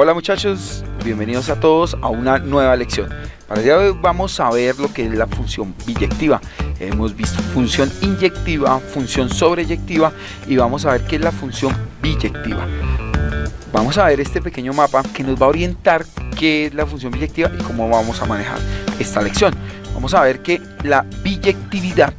Hola muchachos, bienvenidos a todos a una nueva lección. Para el día de hoy vamos a ver lo que es la función biyectiva. Hemos visto función inyectiva, función sobreyectiva y vamos a ver qué es la función biyectiva. Vamos a ver este pequeño mapa que nos va a orientar qué es la función biyectiva y cómo vamos a manejar esta lección. Vamos a ver que la biyectividad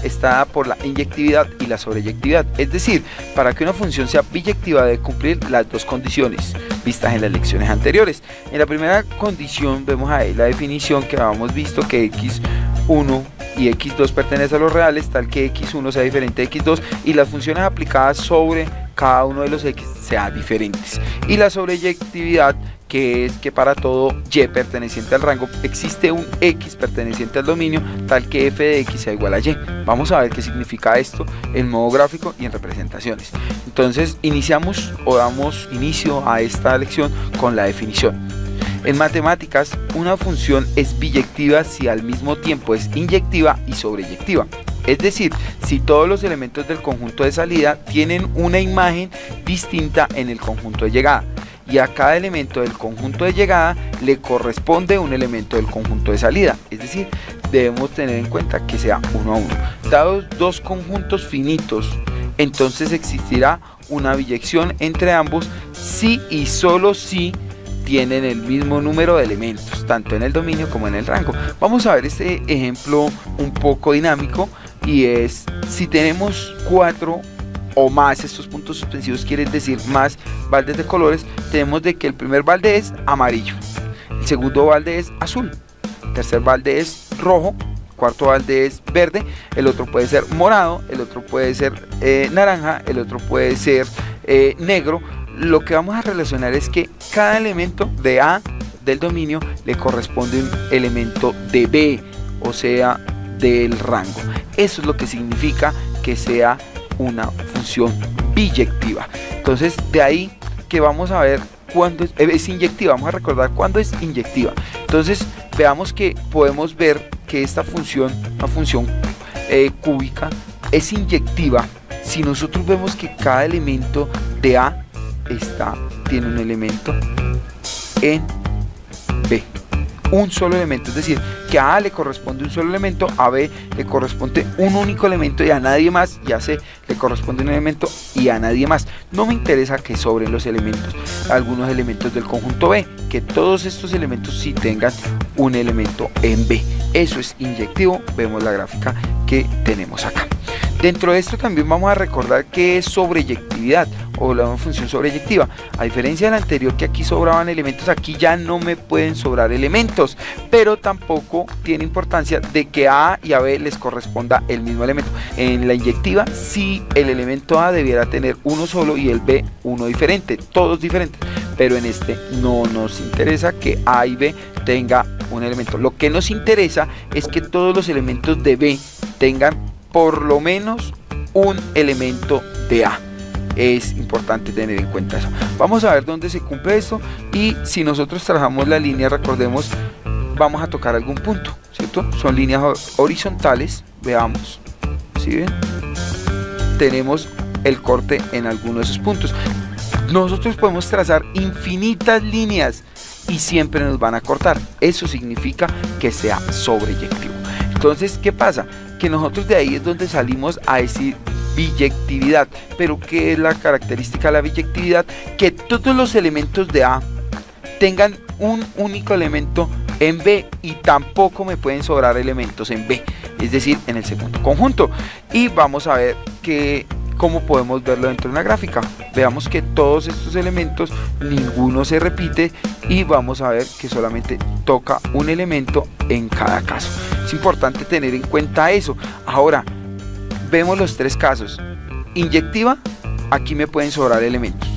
está dada por la inyectividad y la sobreyectividad. Es decir, para que una función sea biyectiva debe cumplir las dos condiciones vistas en las lecciones anteriores. En la primera condición vemos ahí la definición que habíamos visto, que x1 y x2 pertenecen a los reales, tal que x1 sea diferente de x2 y las funciones aplicadas sobre cada uno de los x sean diferentes. Y la sobreyectividad, que es que para todo y perteneciente al rango existe un x perteneciente al dominio, tal que f de x sea igual a y. Vamos a ver qué significa esto en modo gráfico y en representaciones. Entonces iniciamos o damos inicio a esta lección con la definición. En matemáticas, una función es biyectiva si al mismo tiempo es inyectiva y sobreyectiva. Es decir, si todos los elementos del conjunto de salida tienen una imagen distinta en el conjunto de llegada, y a cada elemento del conjunto de llegada le corresponde un elemento del conjunto de salida. Es decir, debemos tener en cuenta que sea uno a uno. Dados dos conjuntos finitos, entonces existirá una biyección entre ambos si y solo si tienen el mismo número de elementos, tanto en el dominio como en el rango. Vamos a ver este ejemplo un poco dinámico, y es si tenemos 4 o más, estos puntos suspensivos quieren decir más baldes de colores. Tenemos de que el primer balde es amarillo, el segundo balde es azul, el tercer balde es rojo, el cuarto balde es verde, el otro puede ser morado, el otro puede ser naranja, el otro puede ser negro. Lo que vamos a relacionar es que cada elemento de A del dominio le corresponde un elemento de B, o sea, del rango. Eso es lo que significa que sea una función biyectiva. Entonces, de ahí que vamos a ver cuándo es inyectiva. Vamos a recordar cuándo es inyectiva. Entonces, veamos que podemos ver que esta función, una función cúbica, es inyectiva si nosotros vemos que cada elemento de A tiene un elemento en B, un solo elemento. Es decir, que a A le corresponde un solo elemento, a B le corresponde un único elemento y a nadie más, y a C le corresponde un elemento y a nadie más. No me interesa que sobren los elementos, algunos elementos del conjunto B, que todos estos elementos sí tengan un elemento en B. Eso es inyectivo. Vemos la gráfica que tenemos acá. Dentro de esto también vamos a recordar que es sobreyectividad o la función sobreyectiva. A diferencia de la anterior, que aquí sobraban elementos, aquí ya no me pueden sobrar elementos, pero tampoco tiene importancia de que a A y a B les corresponda el mismo elemento. En la inyectiva, sí, el elemento A debiera tener uno solo y el B uno diferente, todos diferentes, pero en este no nos interesa que A y B tenga un elemento. Lo que nos interesa es que todos los elementos de B tengan por lo menos un elemento de A. Es importante tener en cuenta eso. Vamos a ver dónde se cumple esto, y si nosotros trabajamos la línea, recordemos, vamos a tocar algún punto, ¿cierto? Son líneas horizontales. Veamos, ¿sí ven? Tenemos el corte en alguno de esos puntos. Nosotros podemos trazar infinitas líneas y siempre nos van a cortar. Eso significa que sea sobreyectivo. Entonces, ¿qué pasa? Que nosotros de ahí es donde salimos a decir biyectividad. Pero ¿qué es la característica de la biyectividad? Que todos los elementos de A tengan un único elemento en B, y tampoco me pueden sobrar elementos en B, es decir, en el segundo conjunto. Y vamos a ver cómo podemos verlo dentro de una gráfica. Veamos que todos estos elementos, ninguno se repite, y vamos a ver que solamente toca un elemento en cada caso. Es importante tener en cuenta eso. Ahora, vemos los tres casos. Inyectiva, aquí me pueden sobrar elementos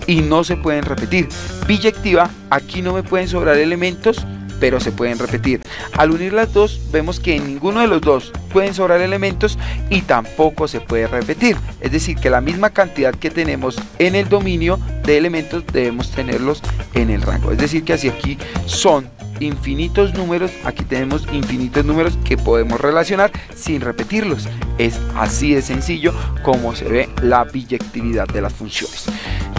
y no se pueden repetir. Biyectiva, aquí no me pueden sobrar elementos, pero se pueden repetir. Al unir las dos, vemos que en ninguno de los dos pueden sobrar elementos y tampoco se puede repetir. Es decir, que la misma cantidad que tenemos en el dominio de elementos debemos tenerlos en el rango. Es decir, que así aquí son infinitos números, aquí tenemos infinitos números que podemos relacionar sin repetirlos. Es así de sencillo como se ve la biyectividad de las funciones.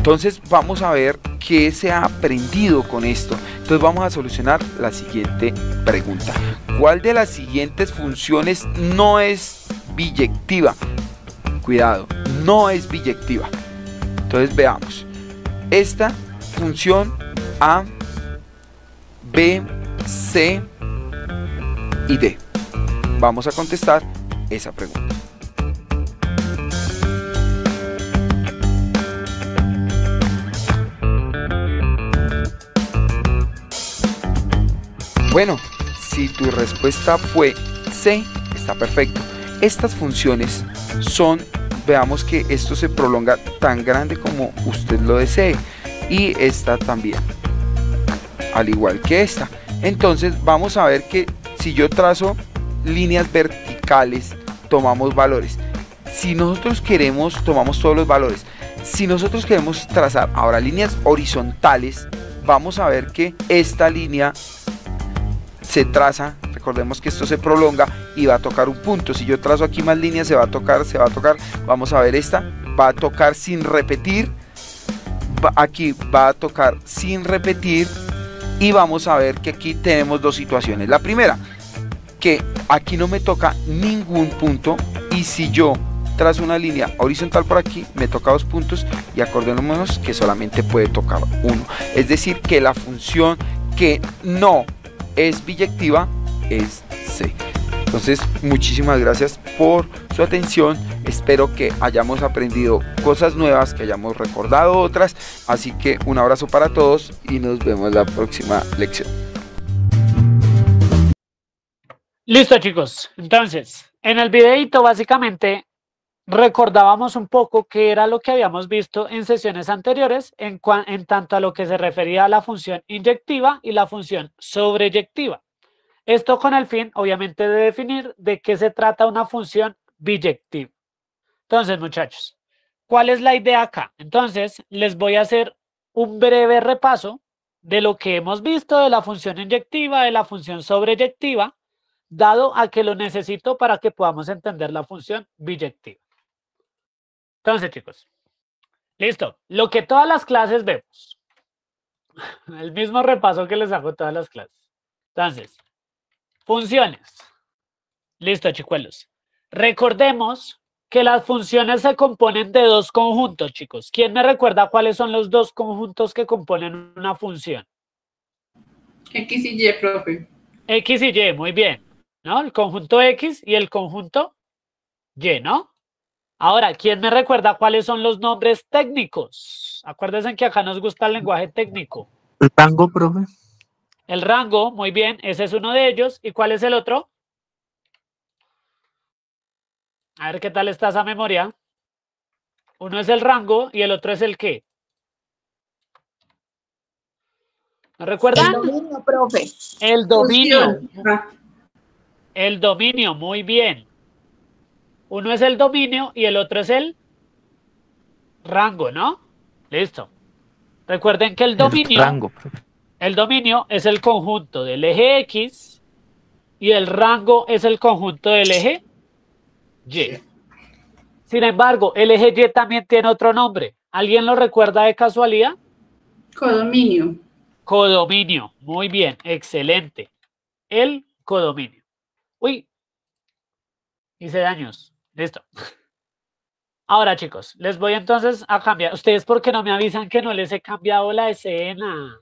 Entonces vamos a ver qué se ha aprendido con esto. Entonces vamos a solucionar la siguiente pregunta. ¿Cuál de las siguientes funciones no es biyectiva? Cuidado, no es biyectiva. Entonces veamos. Esta función A, B, C y D. Vamos a contestar esa pregunta. Bueno, si tu respuesta fue C, está perfecto. Estas funciones son, veamos que esto se prolonga tan grande como usted lo desee, y esta también, al igual que esta. Entonces vamos a ver que si yo trazo líneas verticales, tomamos valores. Si nosotros queremos, tomamos todos los valores. Si nosotros queremos trazar ahora líneas horizontales, vamos a ver que esta línea se traza, recordemos que esto se prolonga y va a tocar un punto. Si yo trazo aquí más líneas, se va a tocar, vamos a ver, esta va a tocar sin repetir, aquí va a tocar sin repetir, y vamos a ver que aquí tenemos dos situaciones. La primera, que aquí no me toca ningún punto, y si yo trazo una línea horizontal por aquí, me toca dos puntos, y acordémonos que solamente puede tocar uno. Es decir, que la función que no es biyectiva es C. Entonces, muchísimas gracias por su atención. Espero que hayamos aprendido cosas nuevas, que hayamos recordado otras. Así que un abrazo para todos y nos vemos en la próxima lección. Listo, chicos. Entonces, en el videito básicamente recordábamos un poco qué era lo que habíamos visto en sesiones anteriores en tanto a lo que se refería a la función inyectiva y la función sobreyectiva. Esto con el fin, obviamente, de definir de qué se trata una función biyectiva. Entonces, muchachos, ¿cuál es la idea acá? Entonces, les voy a hacer un breve repaso de lo que hemos visto de la función inyectiva, de la función sobreyectiva, dado a que lo necesito para que podamos entender la función biyectiva. Entonces, chicos, listo. Lo que todas las clases vemos. El mismo repaso que les hago todas las clases. Entonces, funciones. Listo, chicuelos. Recordemos que las funciones se componen de dos conjuntos, chicos. ¿Quién me recuerda cuáles son los dos conjuntos que componen una función? X y Y, profe. X y Y, muy bien. ¿No? El conjunto X y el conjunto Y, ¿no? Ahora, ¿quién me recuerda cuáles son los nombres técnicos? Acuérdense que acá nos gusta el lenguaje técnico. El rango, profe. El rango, muy bien, ese es uno de ellos. ¿Y cuál es el otro? A ver qué tal está esa memoria. Uno es el rango y el otro es el ¿qué? ¿No recuerdan? El dominio, profe. El dominio. Ah, El dominio, muy bien. Uno es el dominio y el otro es el rango, ¿no? Listo. Recuerden que el dominio, rango, profe. el dominio es el conjunto del eje X y el rango es el conjunto del eje Y. Sin embargo, el eje Y también tiene otro nombre. ¿Alguien lo recuerda de casualidad? codominio. Codominio. Muy bien, excelente. El codominio. Uy, hice daños. Listo. Ahora, chicos, les voy entonces a cambiar. ¿Ustedes por qué no me avisan que no les he cambiado la escena?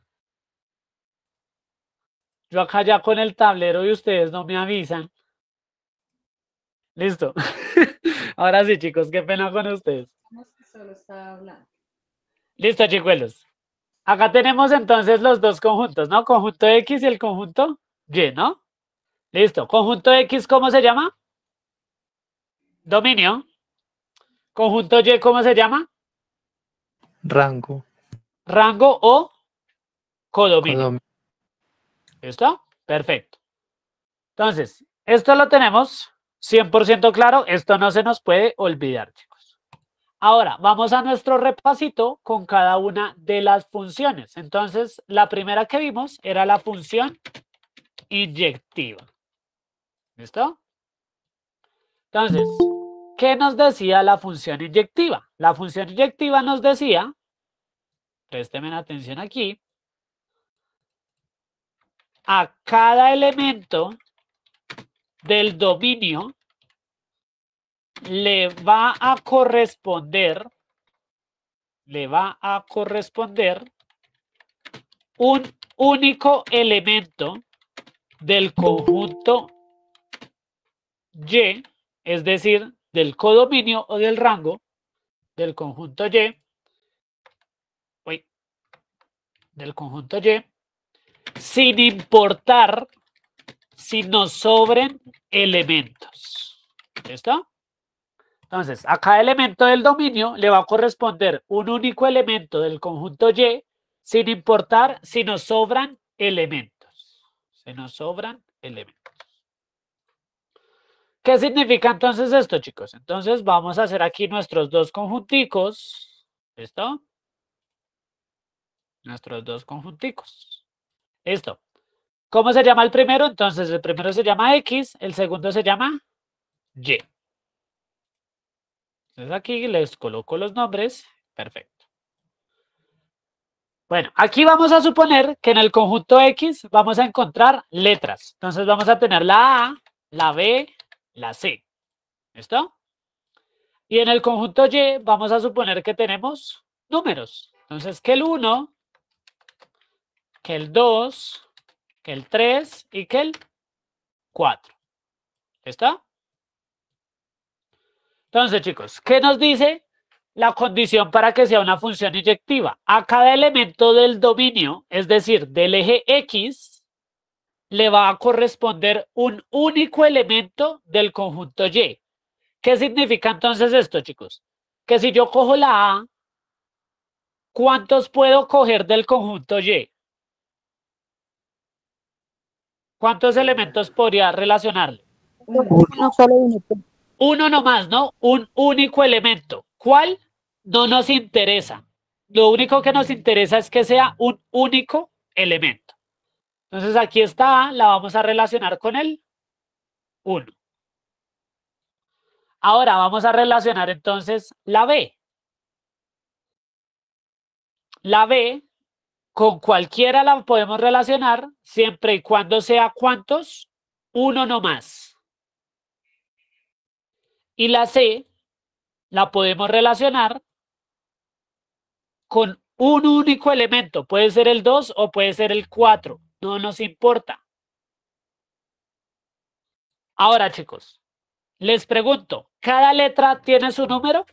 Yo acá ya con el tablero y ustedes no me avisan. Listo. Ahora sí, chicos, qué pena con ustedes. Solo estaba hablando. Listo, chicuelos. Acá tenemos entonces los dos conjuntos, ¿no? Conjunto X y el conjunto Y, ¿no? Listo. Conjunto X, ¿cómo se llama? Dominio. Conjunto Y, ¿cómo se llama? Rango. Rango o codominio. Codominio. ¿Listo? Perfecto. Entonces, esto lo tenemos 100% claro. Esto no se nos puede olvidar, chicos. Ahora, vamos a nuestro repasito con cada una de las funciones. Entonces, la primera que vimos era la función inyectiva. ¿Listo? Entonces, ¿qué nos decía la función inyectiva? La función inyectiva nos decía présteme atención aquí, a cada elemento del dominio le va a corresponder un único elemento del conjunto Y, es decir, del codominio o del rango del conjunto Y, sin importar si nos sobren elementos. ¿Listo? Entonces, a cada elemento del dominio le va a corresponder un único elemento del conjunto Y, sin importar si nos sobran elementos. ¿Qué significa entonces esto, chicos? Entonces, vamos a hacer aquí nuestros dos conjunticos. ¿Listo? Nuestros dos conjunticos. Listo. ¿Cómo se llama el primero? Entonces, el primero se llama X, el segundo se llama Y. Entonces, aquí les coloco los nombres. Perfecto. Bueno, aquí vamos a suponer que en el conjunto X vamos a encontrar letras. Entonces, vamos a tener la A, la B, la C. ¿Listo? Y en el conjunto Y vamos a suponer que tenemos números. Entonces, que el 1, que el 2, que el 3 y que el 4. ¿Listo? Entonces, chicos, ¿qué nos dice la condición para que sea una función inyectiva? A cada elemento del dominio, es decir, del eje X, le va a corresponder un único elemento del conjunto Y. ¿Qué significa entonces esto, chicos? Que si yo cojo la A, ¿cuántos puedo coger del conjunto Y? ¿Cuántos elementos podría relacionarle? Uno solo uno. Uno nomás, ¿no? Un único elemento. ¿Cuál? No nos interesa. Lo único que nos interesa es que sea un único elemento. Entonces aquí está A, la vamos a relacionar con el 1. Ahora vamos a relacionar entonces la B. La B con cualquiera la podemos relacionar siempre y cuando sea ¿cuántos? Uno nomás. Y la C la podemos relacionar con un único elemento. Puede ser el 2 o puede ser el 4. No nos importa. Ahora, chicos, les pregunto, ¿cada letra tiene su número?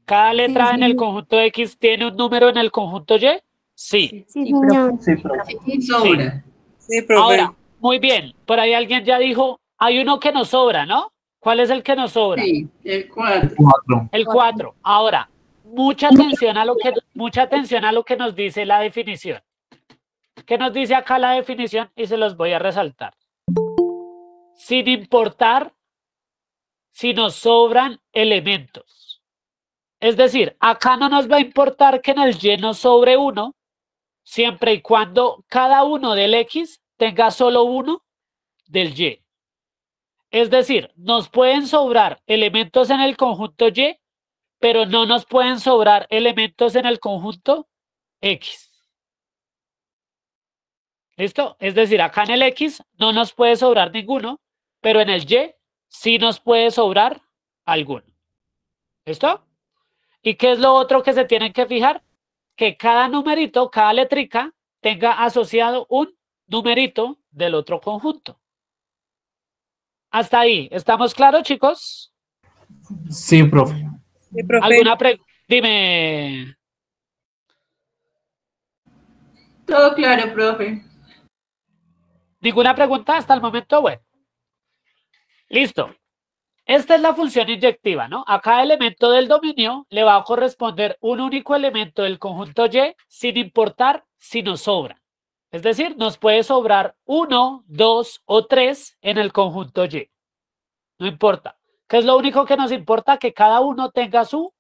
¿Cada letra en el conjunto X tiene un número en el conjunto Y? Sí. Sí, señor. Sí, profe. Y sobra. Sí, profe. Ahora, muy bien. Por ahí alguien ya dijo, hay uno que nos sobra, ¿no? ¿Cuál es el que nos sobra? Sí, el 4. 4. El 4. Ahora, mucha atención a lo que nos dice la definición. ¿Qué nos dice acá la definición? Y se los voy a resaltar. Sin importar si nos sobran elementos. Es decir, acá no nos va a importar que en el Y nos sobre 1, siempre y cuando cada uno del X tenga solo uno del Y. Es decir, nos pueden sobrar elementos en el conjunto Y, pero no nos pueden sobrar elementos en el conjunto X. ¿Listo? Es decir, acá en el X no nos puede sobrar ninguno, pero en el Y sí nos puede sobrar alguno. ¿Listo? ¿Y qué es lo otro que se tienen que fijar? Que cada numerito, cada letrica, tenga asociado un numerito del otro conjunto. Hasta ahí. ¿Estamos claros, chicos? Sí, profe. Sí, profe. ¿Alguna pregunta? Dime. Todo claro, profe. ¿Ninguna pregunta hasta el momento? Bueno. Listo. Esta es la función inyectiva, ¿no? A cada elemento del dominio le va a corresponder un único elemento del conjunto Y sin importar si nos sobra. Es decir, nos puede sobrar 1, 2 o 3 en el conjunto Y. No importa. ¿Qué es lo único que nos importa? Que cada uno tenga su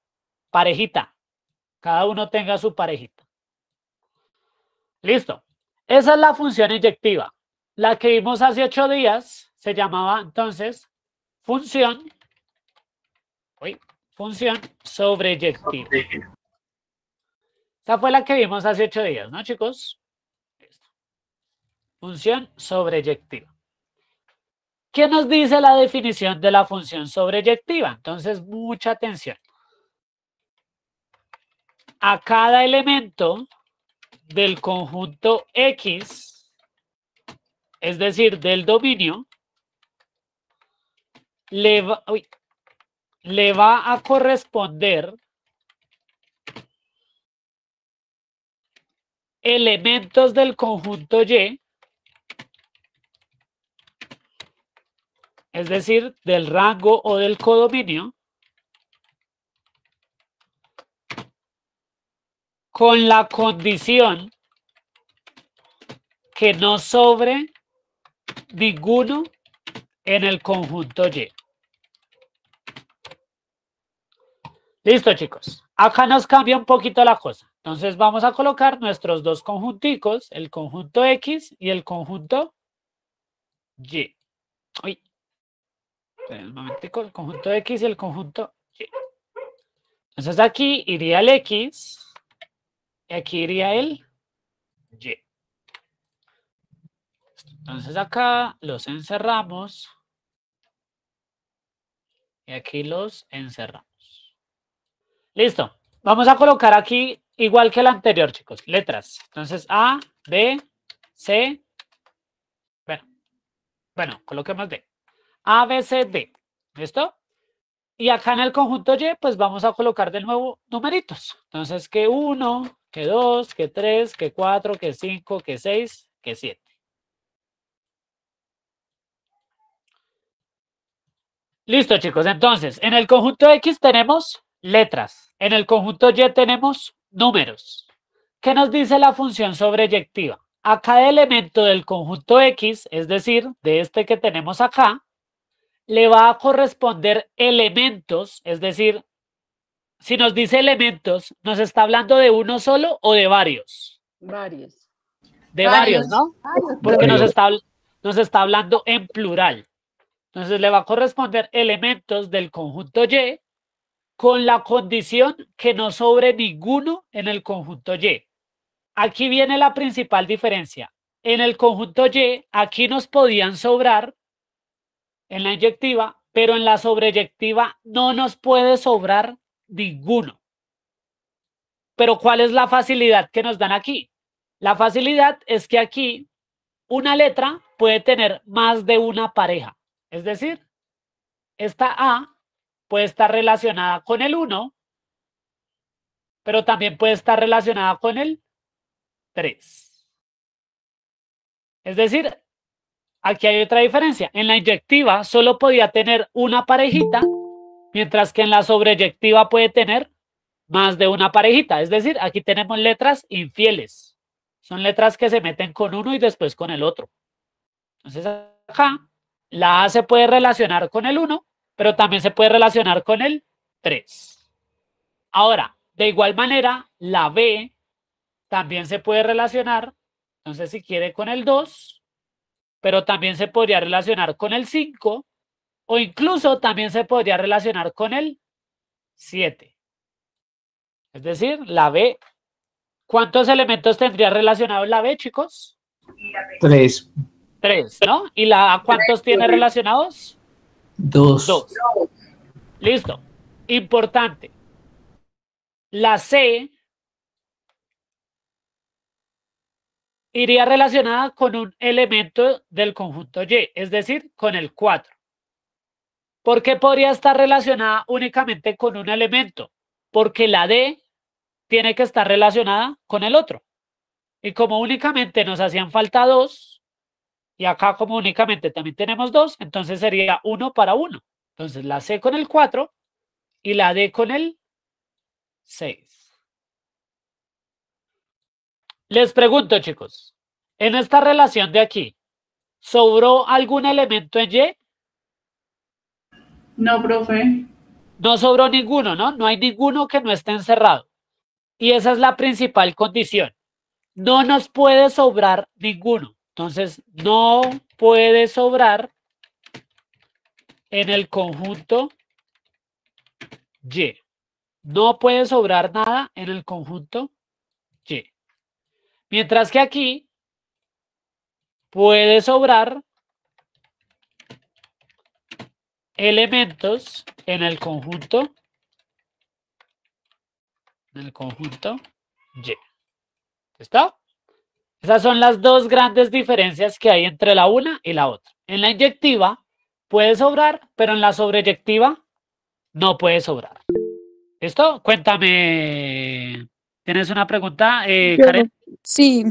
parejita. Cada uno tenga su parejita. Listo. Esa es la función inyectiva. La que vimos hace 8 días se llamaba entonces función función sobreyectiva. Esa fue la que vimos hace 8 días, ¿no, chicos? Listo. Función sobreyectiva. ¿Qué nos dice la definición de la función sobreyectiva? Entonces, mucha atención. A cada elemento del conjunto X, es decir, del dominio, le va a corresponder elementos del conjunto Y, es decir, del rango o del codominio, con la condición que no sobre ninguno en el conjunto Y. Listo, chicos. Acá nos cambia un poquito la cosa. Entonces vamos a colocar nuestros dos conjunticos, el conjunto X y el conjunto Y. Uy. Esperen un momentico, el conjunto X y el conjunto Y. Entonces aquí iría el X y aquí iría el Y. Entonces acá los encerramos y aquí los encerramos. Listo. Vamos a colocar aquí igual que el anterior, chicos, letras. Entonces A, B, C. Bueno, coloquemos D. A, B, C, D. ¿Listo? Y acá en el conjunto Y, pues vamos a colocar de nuevo numeritos. Entonces, que 1, que 2, que 3, que 4, que 5, que 6, que 7. Listo, chicos. Entonces, en el conjunto X tenemos letras. En el conjunto Y tenemos números. ¿Qué nos dice la función sobreyectiva? A cada elemento del conjunto X, es decir, de este que tenemos acá, le va a corresponder elementos, es decir, si nos dice elementos, ¿nos está hablando de uno solo o de varios? Varios. De varios, ¿no? Porque nos está hablando en plural. Entonces le va a corresponder elementos del conjunto Y con la condición que no sobre ninguno en el conjunto Y. Aquí viene la principal diferencia. En el conjunto Y, aquí nos podían sobrar en la inyectiva, pero en la sobreyectiva no nos puede sobrar ninguno. Pero ¿cuál es la facilidad que nos dan aquí? La facilidad es que aquí una letra puede tener más de una pareja. Es decir, esta A puede estar relacionada con el 1, pero también puede estar relacionada con el 3. Es decir, aquí hay otra diferencia. En la inyectiva solo podía tener una parejita, mientras que en la sobreyectiva puede tener más de una parejita. Es decir, aquí tenemos letras infieles. Son letras que se meten con uno y después con el otro. Entonces acá la A se puede relacionar con el 1, pero también se puede relacionar con el 3. Ahora, de igual manera, la B también se puede relacionar, entonces si quiere, con el 2, pero también se podría relacionar con el 5 o incluso también se podría relacionar con el 7. Es decir, la B. ¿Cuántos elementos tendría relacionados la B, chicos? 3, 3, ¿no? ¿Y la A cuántos tiene relacionados? 2, 2. Listo. Importante. La C iría relacionada con un elemento del conjunto Y, es decir, con el 4. ¿Por qué podría estar relacionada únicamente con un elemento? Porque la D tiene que estar relacionada con el otro. Y como únicamente nos hacían falta 2, y acá como únicamente también tenemos 2, entonces sería 1 para 1. Entonces la C con el 4 y la D con el 6. Les pregunto, chicos, en esta relación de aquí, ¿sobró algún elemento en Y? No, profe. No sobró ninguno, ¿no? No hay ninguno que no esté encerrado. Y esa es la principal condición. No nos puede sobrar ninguno. Entonces, no puede sobrar en el conjunto Y. No puede sobrar nada en el conjunto Y. Mientras que aquí puede sobrar elementos en el conjunto Y. ¿Listo? Esas son las dos grandes diferencias que hay entre la una y la otra. En la inyectiva puede sobrar, pero en la sobreyectiva no puede sobrar. ¿Listo? Cuéntame. ¿Tienes una pregunta, Karen? Sí,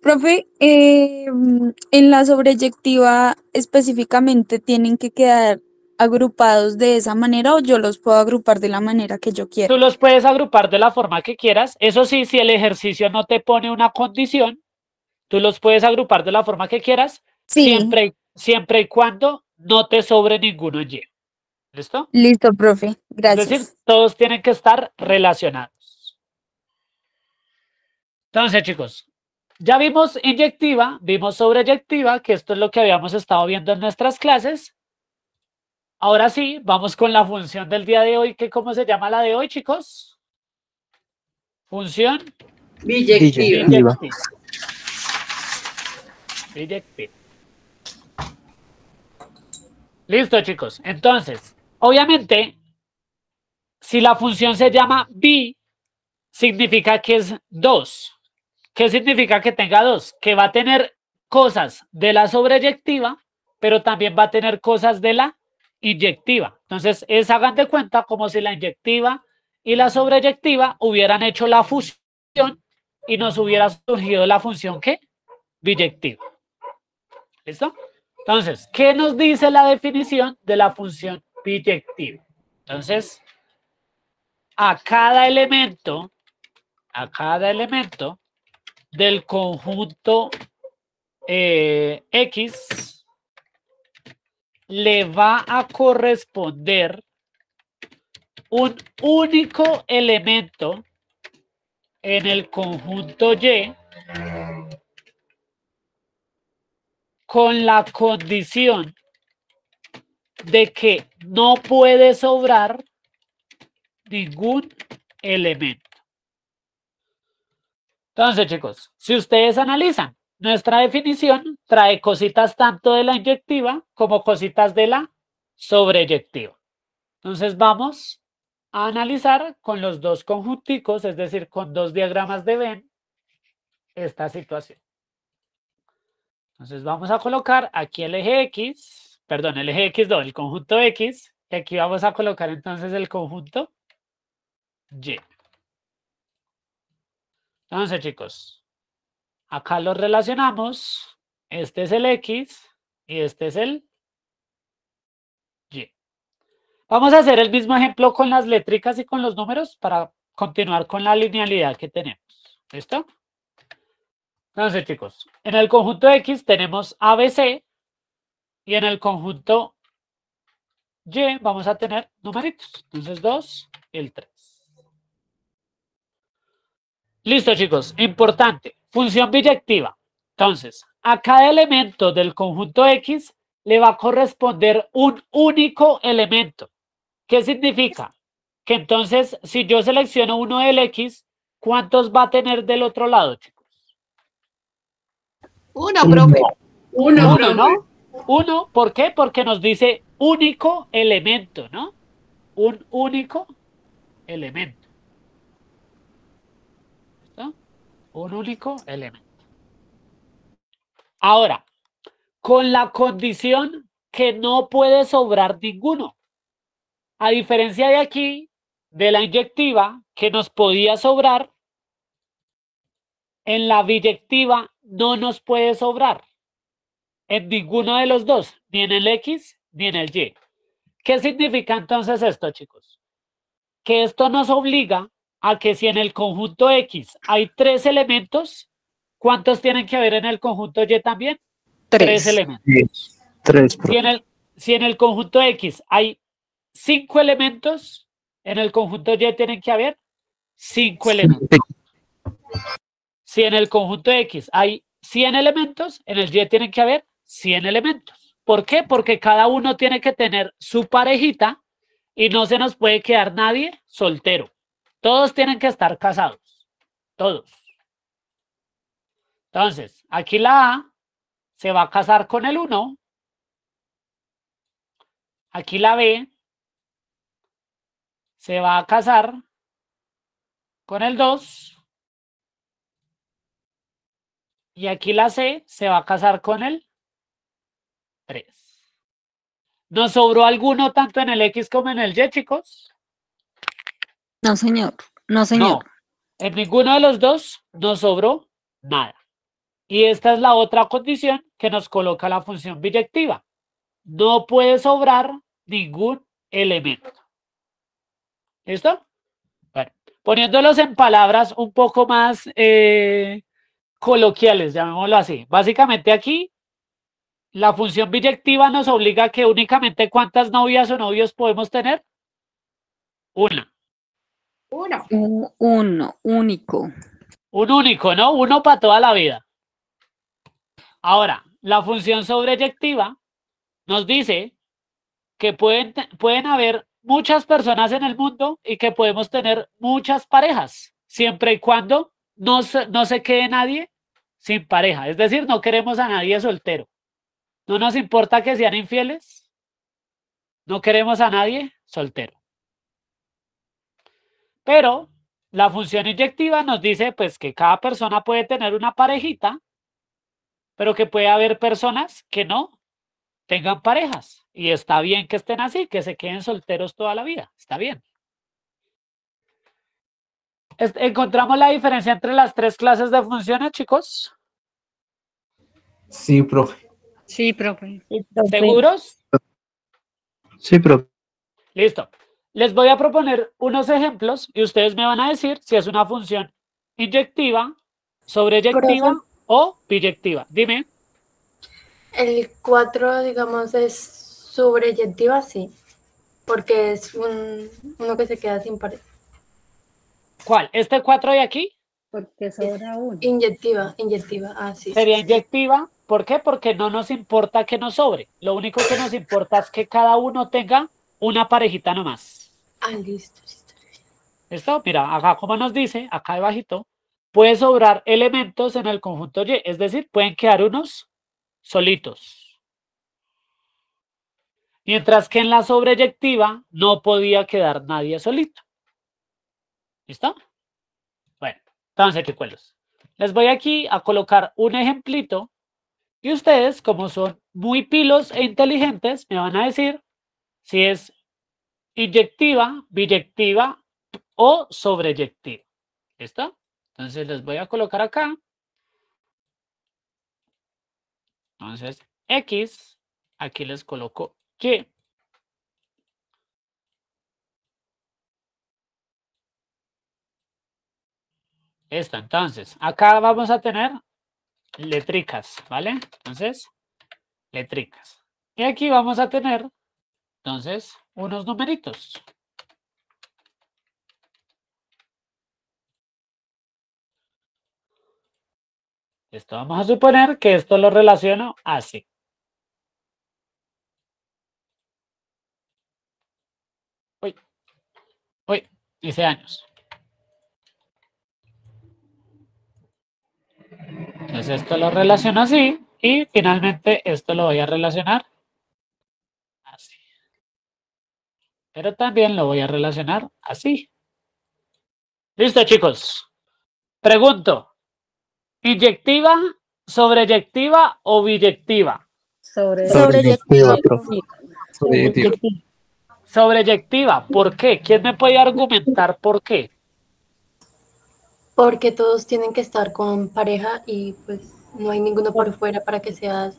profe, en la sobreyectiva específicamente tienen que quedar agrupados de esa manera o yo los puedo agrupar de la manera que yo quiera. Tú los puedes agrupar de la forma que quieras. Eso sí, si el ejercicio no te pone una condición, tú los puedes agrupar de la forma que quieras, Sí, siempre y cuando no te sobre ninguno Y. ¿Listo? listo, profe, Es decir, gracias. todos tienen que estar relacionados. Entonces, chicos, ya vimos inyectiva, vimos sobreyectiva, que esto es lo que habíamos estado viendo en nuestras clases. Ahora sí, vamos con la función del día de hoy, que ¿cómo se llama la de hoy, chicos? Función Biyectiva. biyectiva. Biyectiva. Listo, chicos. Entonces, obviamente, si la función se llama bi, significa que es 2. ¿Qué significa que tenga 2? Que va a tener cosas de la sobreyectiva, pero también va a tener cosas de la inyectiva. Entonces, hagan de cuenta como si la inyectiva y la sobreyectiva hubieran hecho la fusión y nos hubiera surgido la función ¿qué? Biyectiva. ¿Listo? Entonces, ¿qué nos dice la definición de la función biyectiva? Entonces, a cada elemento del conjunto X le va a corresponder un único elemento en el conjunto Y con la condición de que no puede sobrar ningún elemento. Entonces, chicos, si ustedes analizan, nuestra definición trae cositas tanto de la inyectiva como cositas de la sobreyectiva. Entonces, vamos a analizar con los dos conjunticos, es decir, con dos diagramas de Venn, esta situación. Entonces, vamos a colocar aquí el eje X, perdón, el eje X no, el conjunto X, y aquí vamos a colocar entonces el conjunto Y. Entonces, chicos, acá los relacionamos. Este es el X y este es el Y. Vamos a hacer el mismo ejemplo con las létricas y con los números para continuar con la linealidad que tenemos. ¿Listo? Entonces, chicos, en el conjunto X tenemos ABC y en el conjunto Y vamos a tener numeritos. Entonces, 2 y el 3. Listo, chicos. Importante. Función biyectiva. Entonces, a cada elemento del conjunto X le va a corresponder un único elemento. ¿Qué significa? Que entonces, si yo selecciono uno del X, ¿cuántos va a tener del otro lado, chicos? Uno, profe. Uno, Uno, profe. ¿no? Uno, ¿por qué? Porque nos dice único elemento, ¿no? Un único elemento. ¿Listo? Un único elemento. Ahora, con la condición que no puede sobrar ninguno. A diferencia de aquí, de la inyectiva, que nos podía sobrar, en la biyectiva no nos puede sobrar. En ninguno de los dos, ni en el X ni en el Y. ¿Qué significa entonces esto, chicos? Que esto nos obliga a que si en el conjunto X hay 3 elementos, ¿cuántos tienen que haber en el conjunto Y también? 3 elementos. 3, Si en el conjunto X hay 5 elementos, en el conjunto Y tienen que haber 5 elementos. Si en el conjunto X hay 100 elementos, en el Y tienen que haber 100 elementos. ¿Por qué? Porque cada uno tiene que tener su parejita y no se nos puede quedar nadie soltero. Todos tienen que estar casados. Todos. Entonces, aquí la A se va a casar con el 1. Aquí la B se va a casar con el 2. Y aquí la C se va a casar con el 3. ¿Nos sobró alguno tanto en el X como en el Y, chicos? No, señor. No, No, señor. en ninguno de los dos nos sobró nada. Y esta es la otra condición que nos coloca la función biyectiva. No puede sobrar ningún elemento. ¿Listo? Bueno, poniéndolos en palabras un poco más coloquiales, llamémoslo así. Básicamente aquí, la función biyectiva nos obliga a que únicamente ¿cuántas novias o novios podemos tener? Una. Uno, único. Un único, ¿no? Uno para toda la vida. Ahora, la función sobreyectiva nos dice que pueden haber muchas personas en el mundo y que podemos tener muchas parejas, siempre y cuando no se quede nadie sin pareja. Es decir, no queremos a nadie soltero. No nos importa que sean infieles. No queremos a nadie soltero. Pero la función inyectiva nos dice pues que cada persona puede tener una parejita, pero que puede haber personas que no tengan parejas. Y está bien que estén así, que se queden solteros toda la vida. Está bien. ¿Encontramos la diferencia entre las tres clases de funciones, chicos? Sí, profe. Sí, profe. ¿Seguros? Sí, profe. Listo. Les voy a proponer unos ejemplos y ustedes me van a decir si es una función inyectiva, sobreyectiva o biyectiva. Dime. El 4, digamos, es sobreyectiva, sí, porque es uno que se queda sin pareja. ¿Cuál? ¿Este 4 de aquí? Porque sobra uno. Inyectiva, sí. Sería inyectiva. ¿Por qué? Porque no nos importa que nos sobre. Lo único que nos importa es que cada uno tenga una parejita nomás. Ah, listo. ¿Listo? Mira, acá como nos dice, acá debajito, puede sobrar elementos en el conjunto Y, es decir, pueden quedar unos solitos. Mientras que en la sobreyectiva no podía quedar nadie solito. ¿Listo? Bueno, entonces, chicuelos, les voy aquí a colocar un ejemplito y ustedes, como son muy pilos e inteligentes, me van a decir si es inyectiva, biyectiva o sobreyectiva. ¿Listo? Entonces les voy a colocar acá. Entonces, X, aquí les coloco Y. Listo, entonces, acá vamos a tener letricas, ¿vale? Entonces, letricas. Y aquí vamos a tener, entonces, unos numeritos. Esto vamos a suponer que esto lo relaciono así. Uy, hice años. Entonces esto lo relaciono así y finalmente esto lo voy a relacionar así. Pero también lo voy a relacionar así. Listo, chicos. Pregunto, ¿inyectiva, sobreyectiva o biyectiva? Sobreyectiva, profe. Sobreyectiva. Sobreyectiva, ¿por qué? ¿Quién me puede argumentar por qué? Porque todos tienen que estar con pareja y pues no hay ninguno por fuera para que sea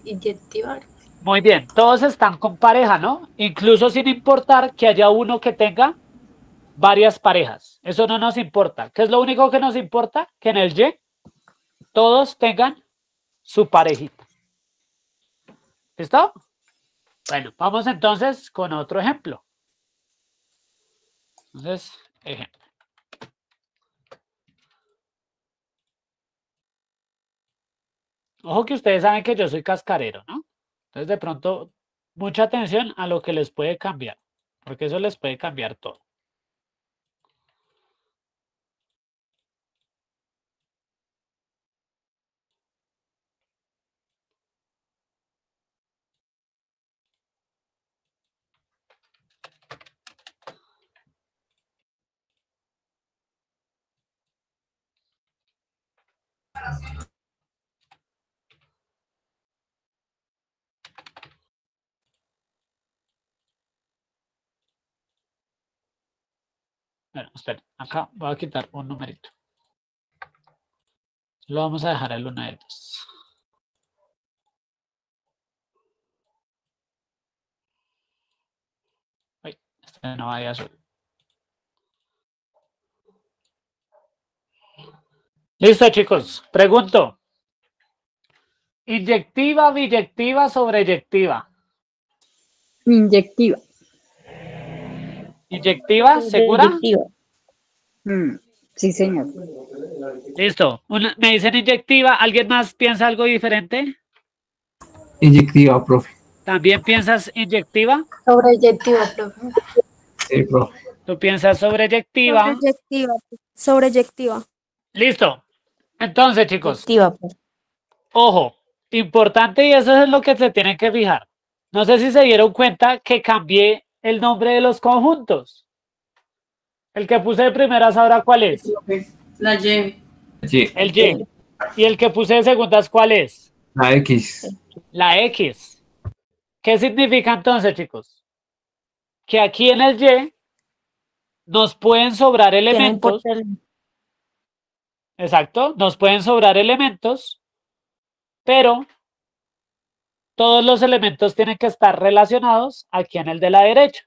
inyectiva. Muy bien, todos están con pareja, ¿no? Incluso sin importar que haya uno que tenga varias parejas. Eso no nos importa. ¿Qué es lo único que nos importa? Que en el Y todos tengan su parejita. ¿Listo? Bueno, vamos entonces con otro ejemplo. Entonces, ejemplo. Ojo que ustedes saben que yo soy cascarero, ¿no? Entonces de pronto mucha atención a lo que les puede cambiar, porque eso les puede cambiar todo. Bueno, esperen, acá voy a quitar un numerito. Lo vamos a dejar el 1 de 2. Ay, este no vaya azul. Listo, chicos. Pregunto. Inyectiva, biyectiva, sobreyectiva. Inyectiva. ¿Inyectiva? ¿Segura? Inyectiva. Sí, señor. Listo. Me dicen inyectiva. ¿Alguien más piensa algo diferente? Inyectiva, profe. ¿También piensas inyectiva? Sobreyectiva, profe. Sí, profe. Tú piensas sobreyectiva. Sobreyectiva. Sobreyectiva. Listo. Entonces, chicos, Inyectiva, profe. ojo, importante y eso es lo que se tienen que fijar. No sé si se dieron cuenta que cambié el nombre de los conjuntos. El que puse de primeras ahora, ¿cuál es? La Y. Sí. El Y. ¿Y el que puse de segundas, cuál es? La X. La X. ¿Qué significa entonces, chicos? Que aquí en el Y nos pueden sobrar elementos. Exacto, nos pueden sobrar elementos, pero todos los elementos tienen que estar relacionados aquí en el de la derecha.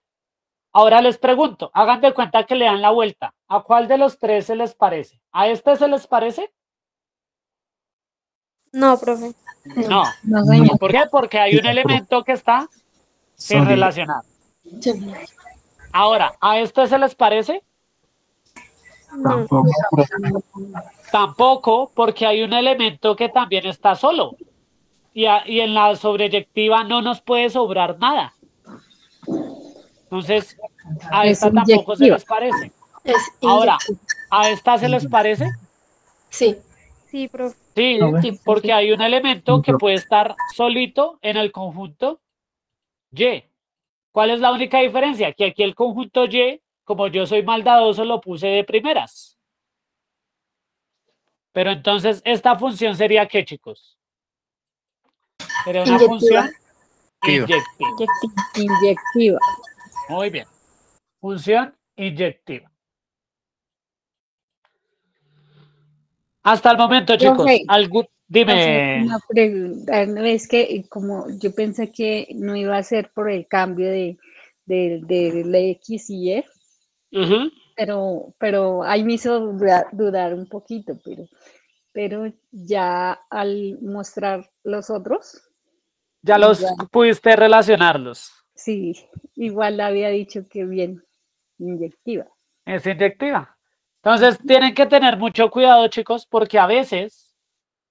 Ahora les pregunto, hagan de cuenta que le dan la vuelta. ¿A cuál de los tres se les parece? ¿A este se les parece? No, profe. No. No, señor. ¿Por qué? Porque hay un elemento que está sin Sólido. relacionar. Sí. Ahora, ¿a este se les parece? Tampoco, profe. Tampoco, porque hay un elemento que también está solo. Y en la sobreyectiva no nos puede sobrar nada. Entonces, a Es esta tampoco se inyectiva. les parece. Es Ahora, inyectiva. ¿a esta se les parece? Sí. Sí, profe. Sí, Sí, porque hay un elemento que Profe. puede estar solito en el conjunto Y. ¿Cuál es la única diferencia? Que aquí el conjunto Y, como yo soy maldadoso, lo puse de primeras. Pero entonces, ¿esta función sería qué, chicos? Sería una Inyectiva. función inyectiva. Inyectiva. Muy bien. Función inyectiva. Hasta el momento, chicos, Profe, dime. Una pregunta, no, es que como yo pensé que no iba a ser por el cambio de la X y Y, Ujú. pero ahí me hizo dudar un poquito, pero ya al mostrar los otros, Ya los igual, pudiste relacionarlos. sí, igual había dicho que bien, inyectiva. Es inyectiva. Entonces, tienen que tener mucho cuidado, chicos, porque a veces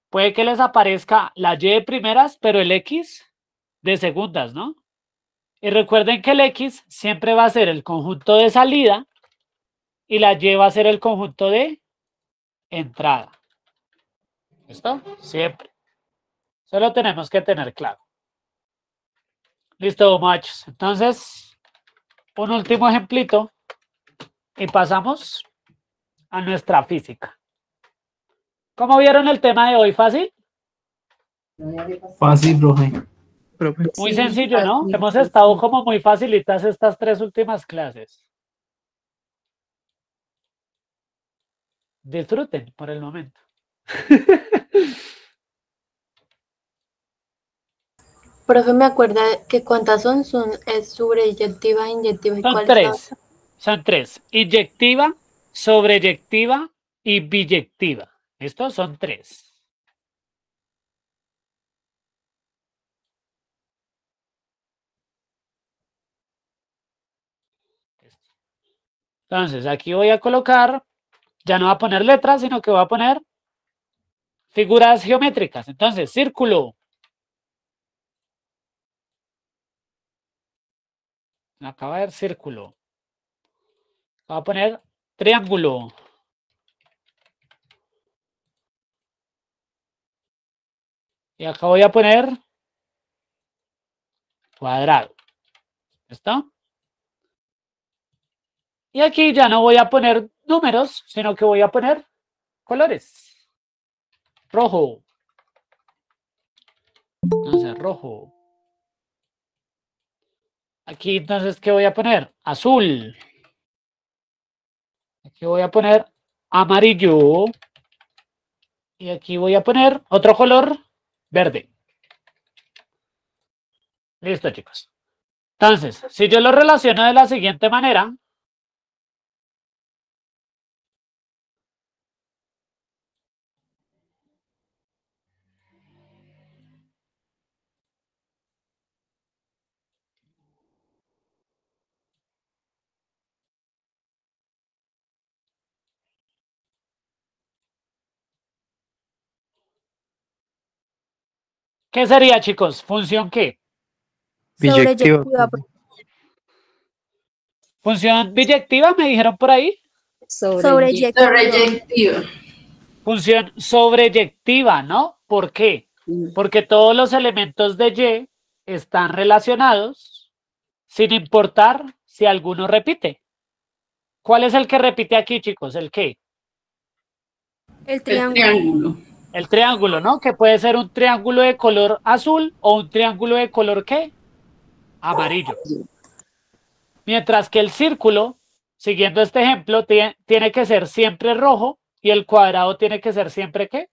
puede que les aparezca la Y de primeras, pero el X de segundas, ¿no? Y recuerden que el X siempre va a ser el conjunto de salida y la Y va a ser el conjunto de entrada. ¿Listo? Siempre. Solo tenemos que tener claro. Listo, machos. Entonces, un último ejemplito y pasamos a nuestra física. ¿Cómo vieron el tema de hoy? ¿Fácil? Fácil, profe. Muy Sí, sencillo, ¿no? fácil, Hemos sí. estado como muy facilitas estas 3 últimas clases. Disfruten por el momento. Profe, me acuerda que cuántas son, es sobreyectiva, inyectiva y Son cuál es la 3. otra. Son 3. Inyectiva, sobreyectiva y biyectiva. ¿Listo? Son 3. Entonces, aquí voy a colocar, ya no voy a poner letras, sino que voy a poner figuras geométricas. Entonces, círculo. Acá va a haber círculo. Voy a poner triángulo. Y acá voy a poner cuadrado. ¿Listo? Y aquí ya no voy a poner números, sino que voy a poner colores. Rojo. Entonces, rojo. Aquí, entonces, ¿qué voy a poner? Azul. Aquí voy a poner amarillo. Y aquí voy a poner otro color, verde. Listo, chicos. Entonces, si yo lo relaciono de la siguiente manera, ¿qué sería, chicos? ¿Función qué? Biyectiva. ¿Función biyectiva? ¿Me dijeron por ahí? Sobreyectiva. Función sobreyectiva, ¿no? ¿Por qué? Porque todos los elementos de Y están relacionados sin importar si alguno repite. ¿Cuál es el que repite aquí, chicos? ¿El qué? El triángulo. El triángulo, ¿no? Que puede ser un triángulo de color azul o un triángulo de color ¿qué? Amarillo. Mientras que el círculo, siguiendo este ejemplo, tiene que ser siempre rojo y el cuadrado tiene que ser siempre ¿qué?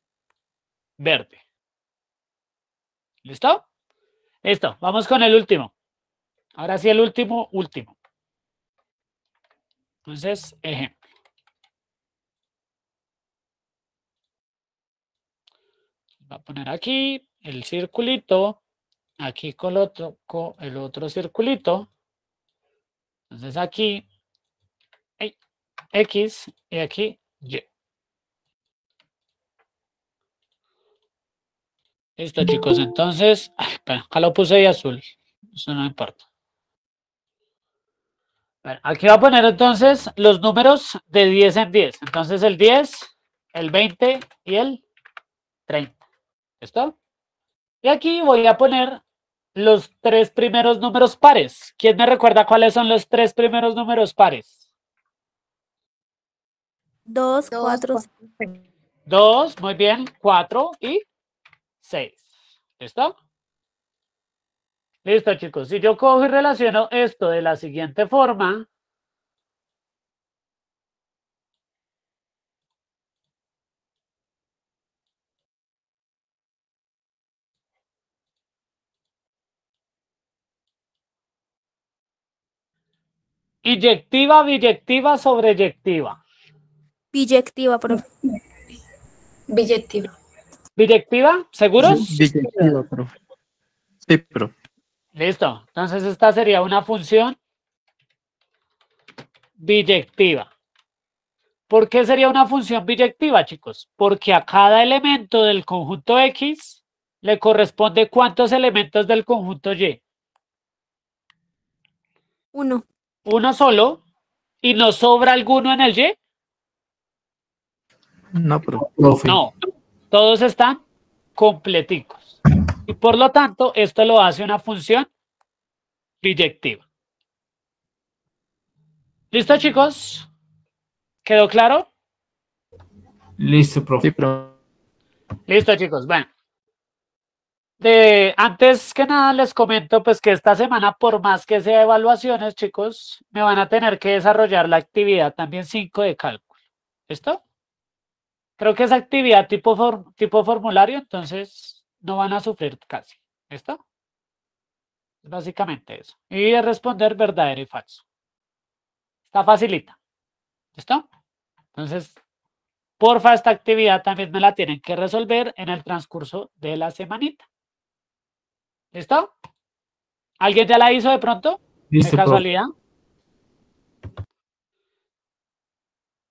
Verde. ¿Listo? Listo, vamos con el último. Ahora sí, el último. Entonces, ejemplo. Va a poner aquí el circulito, aquí con el otro circulito. Entonces aquí X y aquí Y. Listo, chicos. Entonces, acá lo puse de azul. Eso no importa. Bueno, aquí voy a poner entonces los números de 10 en 10. Entonces el 10, el 20 y el 30. ¿Listo? Y aquí voy a poner los 3 primeros números pares. ¿Quién me recuerda cuáles son los 3 primeros números pares? 2, 4, 2, muy bien, 4 y 6. ¿Listo? Listo, chicos. Si yo cojo y relaciono esto de la siguiente forma, inyectiva, biyectiva, sobreyectiva. biyectiva, profe. Biyectiva. ¿Biyectiva? ¿Seguros? Biyectiva, profe. Sí, profe. Listo. Entonces esta sería una función biyectiva. ¿Por qué sería una función biyectiva, chicos? Porque a cada elemento del conjunto X le corresponde ¿cuántos elementos del conjunto Y? 1. Uno solo. ¿Y nos sobra alguno en el Y? No, profe. No. Todos están completicos. Y por lo tanto, esto lo hace una función biyectiva. ¿Listo, chicos? ¿Quedó claro? Listo, profe. Sí, pero Listo, chicos. Bueno. Antes que nada les comento pues que esta semana, por más que sea evaluaciones, chicos, me van a tener que desarrollar la actividad también 5 de cálculo. ¿Listo? Creo que es actividad tipo formulario, entonces no van a sufrir casi. ¿Listo? Básicamente eso. Y de responder verdadero y falso. Está facilita. ¿Listo? Entonces, porfa, esta actividad también me la tienen que resolver en el transcurso de la semanita. ¿Listo? ¿Alguien ya la hizo de pronto? Listo, ¿De profe. casualidad?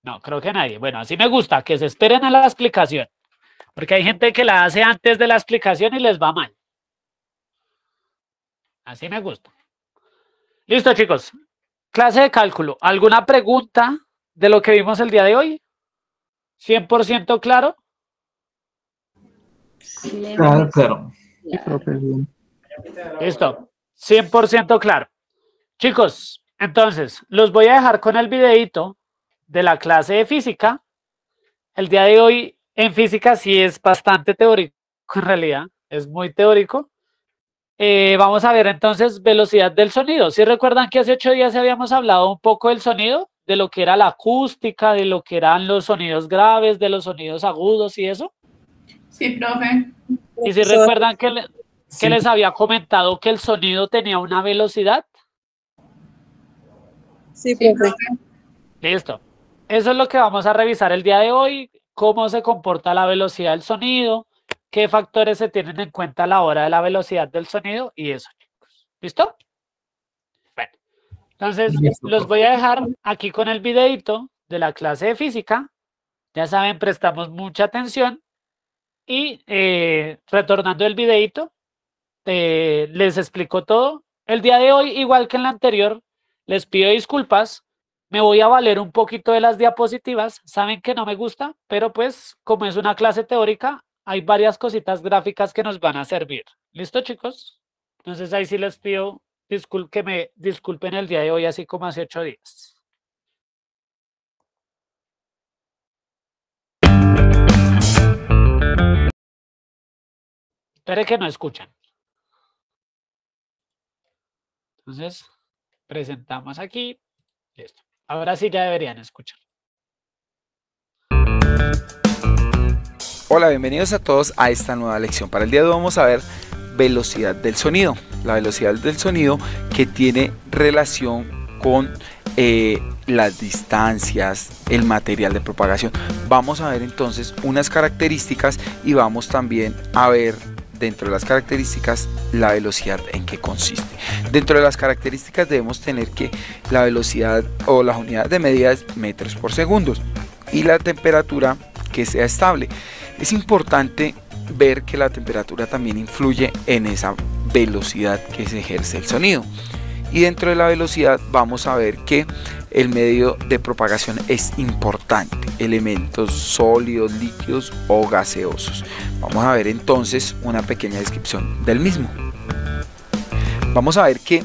No, creo que nadie. Bueno, así me gusta, que se esperen a la explicación. Porque hay gente que la hace antes de la explicación y les va mal. Así me gusta. Listo, chicos. Clase de cálculo. ¿Alguna pregunta de lo que vimos el día de hoy? ¿100% claro? Claro, claro. Sí, profe, bien. Listo. 100% claro. Chicos, entonces, los voy a dejar con el videíto de la clase de física. El día de hoy en física sí es bastante teórico, en realidad, es muy teórico. Vamos a ver entonces velocidad del sonido. ¿Sí recuerdan que hace 8 días habíamos hablado un poco del sonido? De lo que era la acústica, de lo que eran los sonidos graves, de los sonidos agudos y eso. Sí, profe. ¿Y si recuerdan que les había comentado que el sonido tenía una velocidad? Sí, profe. Listo. Eso es lo que vamos a revisar el día de hoy, cómo se comporta la velocidad del sonido, qué factores se tienen en cuenta a la hora de la velocidad del sonido y eso, chicos. ¿Listo? Bueno, entonces los voy a dejar aquí con el videito de la clase de física. Ya saben, prestamos mucha atención y retornando el videito, les explico todo. El día de hoy, igual que en la anterior, les pido disculpas. Me voy a valer un poquito de las diapositivas. Saben que no me gusta, pero pues como es una clase teórica, hay varias cositas gráficas que nos van a servir. ¿Listo, chicos? Entonces ahí sí les pido que me disculpen el día de hoy, así como hace 8 días. Espere que no escuchan. Entonces, presentamos aquí. Listo. Ahora sí ya deberían escuchar. Hola, bienvenidos a todos a esta nueva lección. Para el día de hoy vamos a ver velocidad del sonido. La velocidad del sonido que tiene relación con las distancias, el material de propagación. Vamos a ver entonces unas características y vamos también a ver dentro de las características la velocidad en qué consiste. Dentro de las características debemos tener que la velocidad o las unidades de medida es metros por segundo y la temperatura que sea estable. Es importante ver que la temperatura también influye en esa velocidad que se ejerce el sonido. Y dentro de la velocidad vamos a ver que el medio de propagación es importante, elementos sólidos, líquidos o gaseosos. Vamos a ver entonces una pequeña descripción del mismo. Vamos a ver que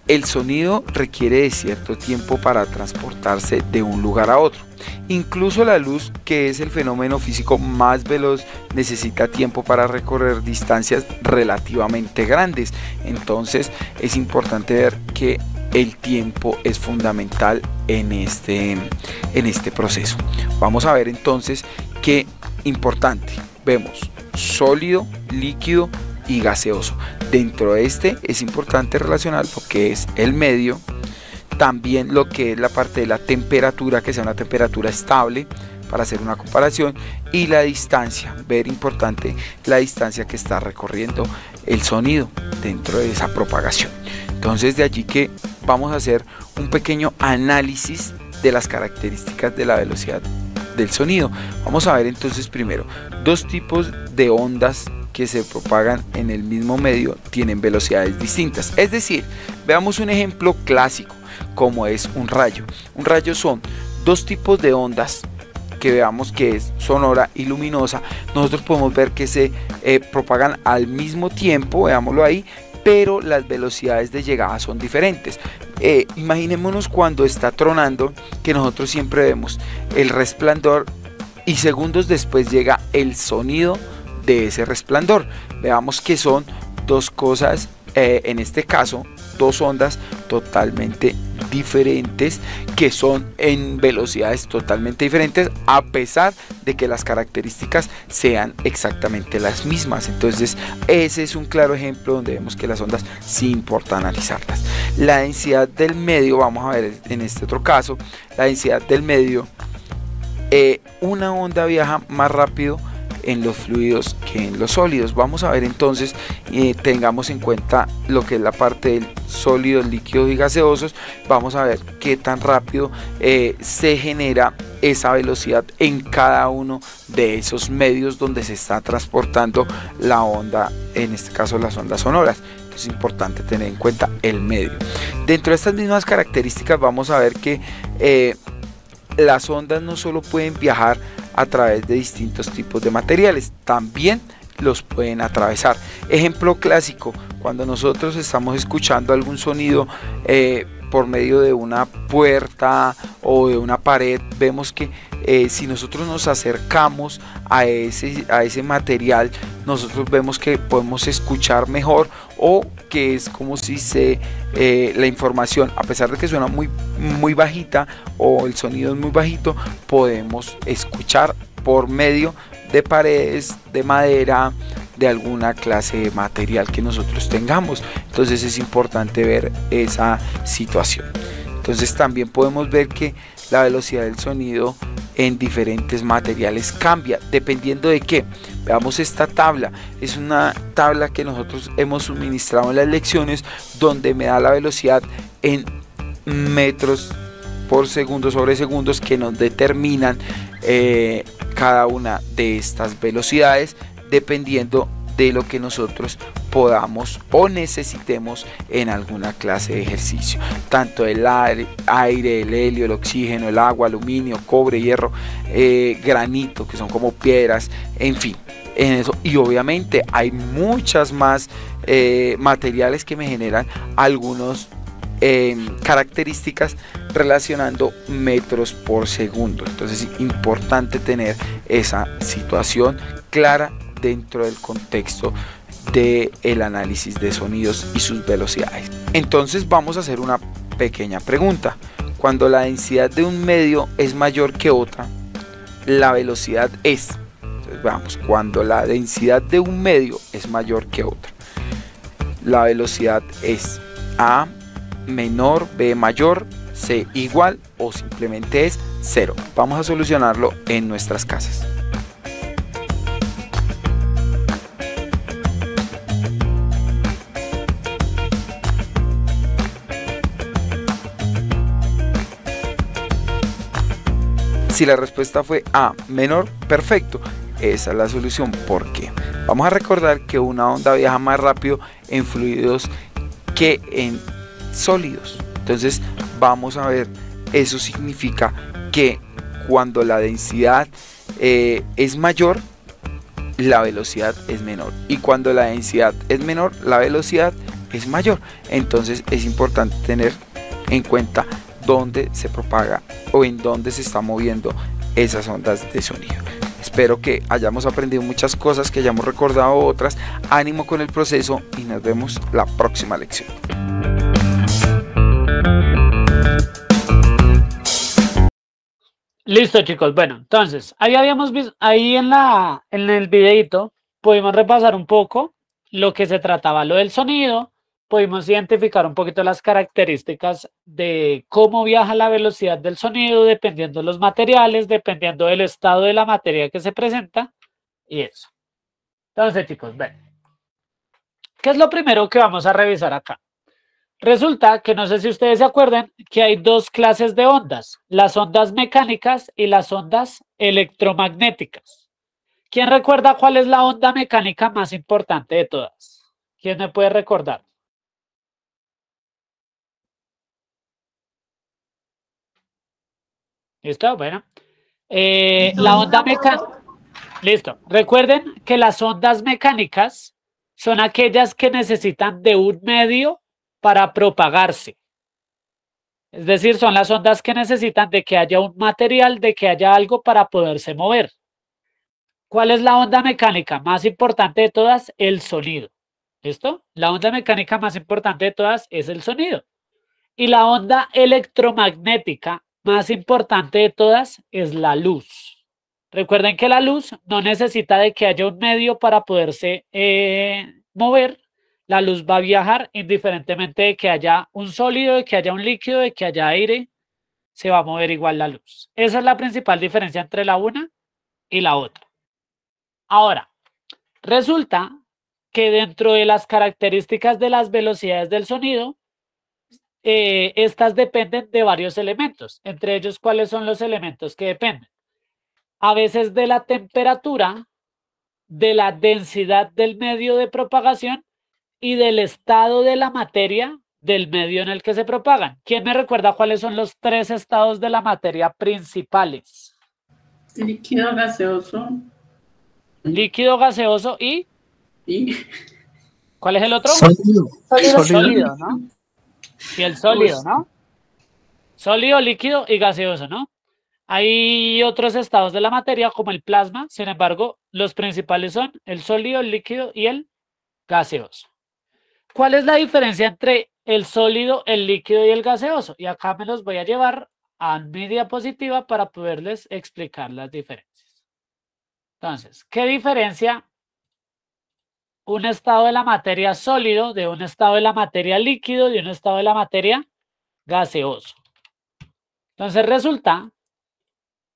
el sonido requiere de cierto tiempo para transportarse de un lugar a otro. Incluso la luz, que es el fenómeno físico más veloz, necesita tiempo para recorrer distancias relativamente grandes. Entonces es importante ver que el tiempo es fundamental en este proceso. Vamos a ver entonces qué importante. Vemos sólido, líquido y gaseoso. Dentro de este es importante relacionar lo que es el medio, también lo que es la parte de la temperatura, que sea una temperatura estable para hacer una comparación, y la distancia, ver importante la distancia que está recorriendo el sonido dentro de esa propagación. Entonces de allí que vamos a hacer un pequeño análisis de las características de la velocidad del sonido. Vamos a ver entonces primero dos tipos de ondas que se propagan en el mismo medio tienen velocidades distintas. Es decir, veamos un ejemplo clásico como es un rayo. Un rayo son dos tipos de ondas que veamos que es sonora y luminosa. Nosotros podemos ver que se propagan al mismo tiempo, veámoslo ahí, pero las velocidades de llegada son diferentes. Imaginémonos cuando está tronando, que nosotros siempre vemos el resplandor y segundos después llega el sonido de ese resplandor. Veamos que son dos cosas, en este caso dos ondas totalmente diferentes, que son en velocidades totalmente diferentes, a pesar de que las características sean exactamente las mismas. Entonces ese es un claro ejemplo donde vemos que las ondas sí importa analizarlas. La densidad del medio, vamos a ver en este otro caso, la densidad del medio, una onda viaja más rápido en los fluidos que en los sólidos. Vamos a ver entonces, tengamos en cuenta lo que es la parte del sólidos, líquidos y gaseosos. Vamos a ver qué tan rápido se genera esa velocidad en cada uno de esos medios donde se está transportando la onda, en este caso las ondas sonoras. Es importante tener en cuenta el medio. Dentro de estas mismas características vamos a ver que las ondas no solo pueden viajar a través de distintos tipos de materiales, también los pueden atravesar. Ejemplo clásico, cuando nosotros estamos escuchando algún sonido por medio de una puerta o de una pared, vemos que si nosotros nos acercamos a ese material, nosotros vemos que podemos escuchar mejor, o que es como si la información, a pesar de que suena muy bajita o el sonido es muy bajito, podemos escuchar por medio de paredes, de madera, de alguna clase de material que nosotros tengamos. Entonces es importante ver esa situación. Entonces también podemos ver que la velocidad del sonido en diferentes materiales cambia dependiendo de qué. Veamos esta tabla. Es una tabla que nosotros hemos suministrado en las lecciones, donde me da la velocidad en metros por segundo sobre segundos, que nos determinan cada una de estas velocidades dependiendo de lo que nosotros podamos o necesitemos en alguna clase de ejercicio. Tanto el aire, el helio, el oxígeno, el agua, aluminio, cobre, hierro, granito, que son como piedras, en fin, en eso. Y obviamente hay muchas más materiales que me generan algunos características relacionando metros por segundo. Entonces es importante tener esa situación clara dentro del contexto del análisis de sonidos y sus velocidades. Entonces vamos a hacer una pequeña pregunta. Cuando la densidad de un medio es mayor que otra, la velocidad es. Entonces vamos, cuando la densidad de un medio es mayor que otra, la velocidad es A menor, B mayor, C igual, o simplemente es 0. Vamos a solucionarlo en nuestras casas. Si la respuesta fue A menor, perfecto, esa es la solución. ¿Por qué? Vamos a recordar que una onda viaja más rápido en fluidos que en sólidos. Entonces vamos a ver, eso significa que cuando la densidad es mayor, la velocidad es menor, y cuando la densidad es menor, la velocidad es mayor. Entonces es importante tener en cuenta dónde se propaga o en dónde se está moviendo esas ondas de sonido. Espero que hayamos aprendido muchas cosas, que hayamos recordado otras. Ánimo con el proceso y nos vemos la próxima lección. Listo, chicos. Bueno, entonces, ahí habíamos visto, ahí en el videito pudimos repasar un poco lo que se trataba, lo del sonido. Pudimos identificar un poquito las características de cómo viaja la velocidad del sonido dependiendo de los materiales, dependiendo del estado de la materia que se presenta y eso. Entonces, chicos, ven. ¿Qué es lo primero que vamos a revisar acá? Resulta que, no sé si ustedes se acuerdan, que hay dos clases de ondas, las ondas mecánicas y las ondas electromagnéticas. ¿Quién recuerda cuál es la onda mecánica más importante de todas? ¿Quién me puede recordar? ¿Listo? Bueno. La onda mecánica. Listo. Recuerden que las ondas mecánicas son aquellas que necesitan de un medio para propagarse. Es decir, son las ondas que necesitan de que haya un material, de que haya algo para poderse mover. ¿Cuál es la onda mecánica más importante de todas? El sonido. ¿Listo? La onda mecánica más importante de todas es el sonido. Y la onda electromagnética más importante de todas es la luz. Recuerden que la luz no necesita de que haya un medio para poderse mover. La luz va a viajar indiferentemente de que haya un sólido, de que haya un líquido, de que haya aire, se va a mover igual la luz. Esa es la principal diferencia entre la una y la otra. Ahora, resulta que dentro de las características de las velocidades del sonido, estas dependen de varios elementos. Entre ellos, ¿cuáles son los elementos que dependen? A veces de la temperatura, de la densidad del medio de propagación y del estado de la materia del medio en el que se propagan. ¿Quién me recuerda cuáles son los 3 estados de la materia principales? Líquido, gaseoso. Líquido, gaseoso y... ¿Cuál es el otro? Sólido. Sólido, ¿no? Y el sólido, ¿no? Sólido, líquido y gaseoso, ¿no? Hay otros estados de la materia como el plasma, sin embargo, los principales son el sólido, el líquido y el gaseoso. ¿Cuál es la diferencia entre el sólido, el líquido y el gaseoso? Y acá me los voy a llevar a mi diapositiva para poderles explicar las diferencias. Entonces, ¿qué diferencia un estado de la materia sólido de un estado de la materia líquido de un estado de la materia gaseoso? Entonces resulta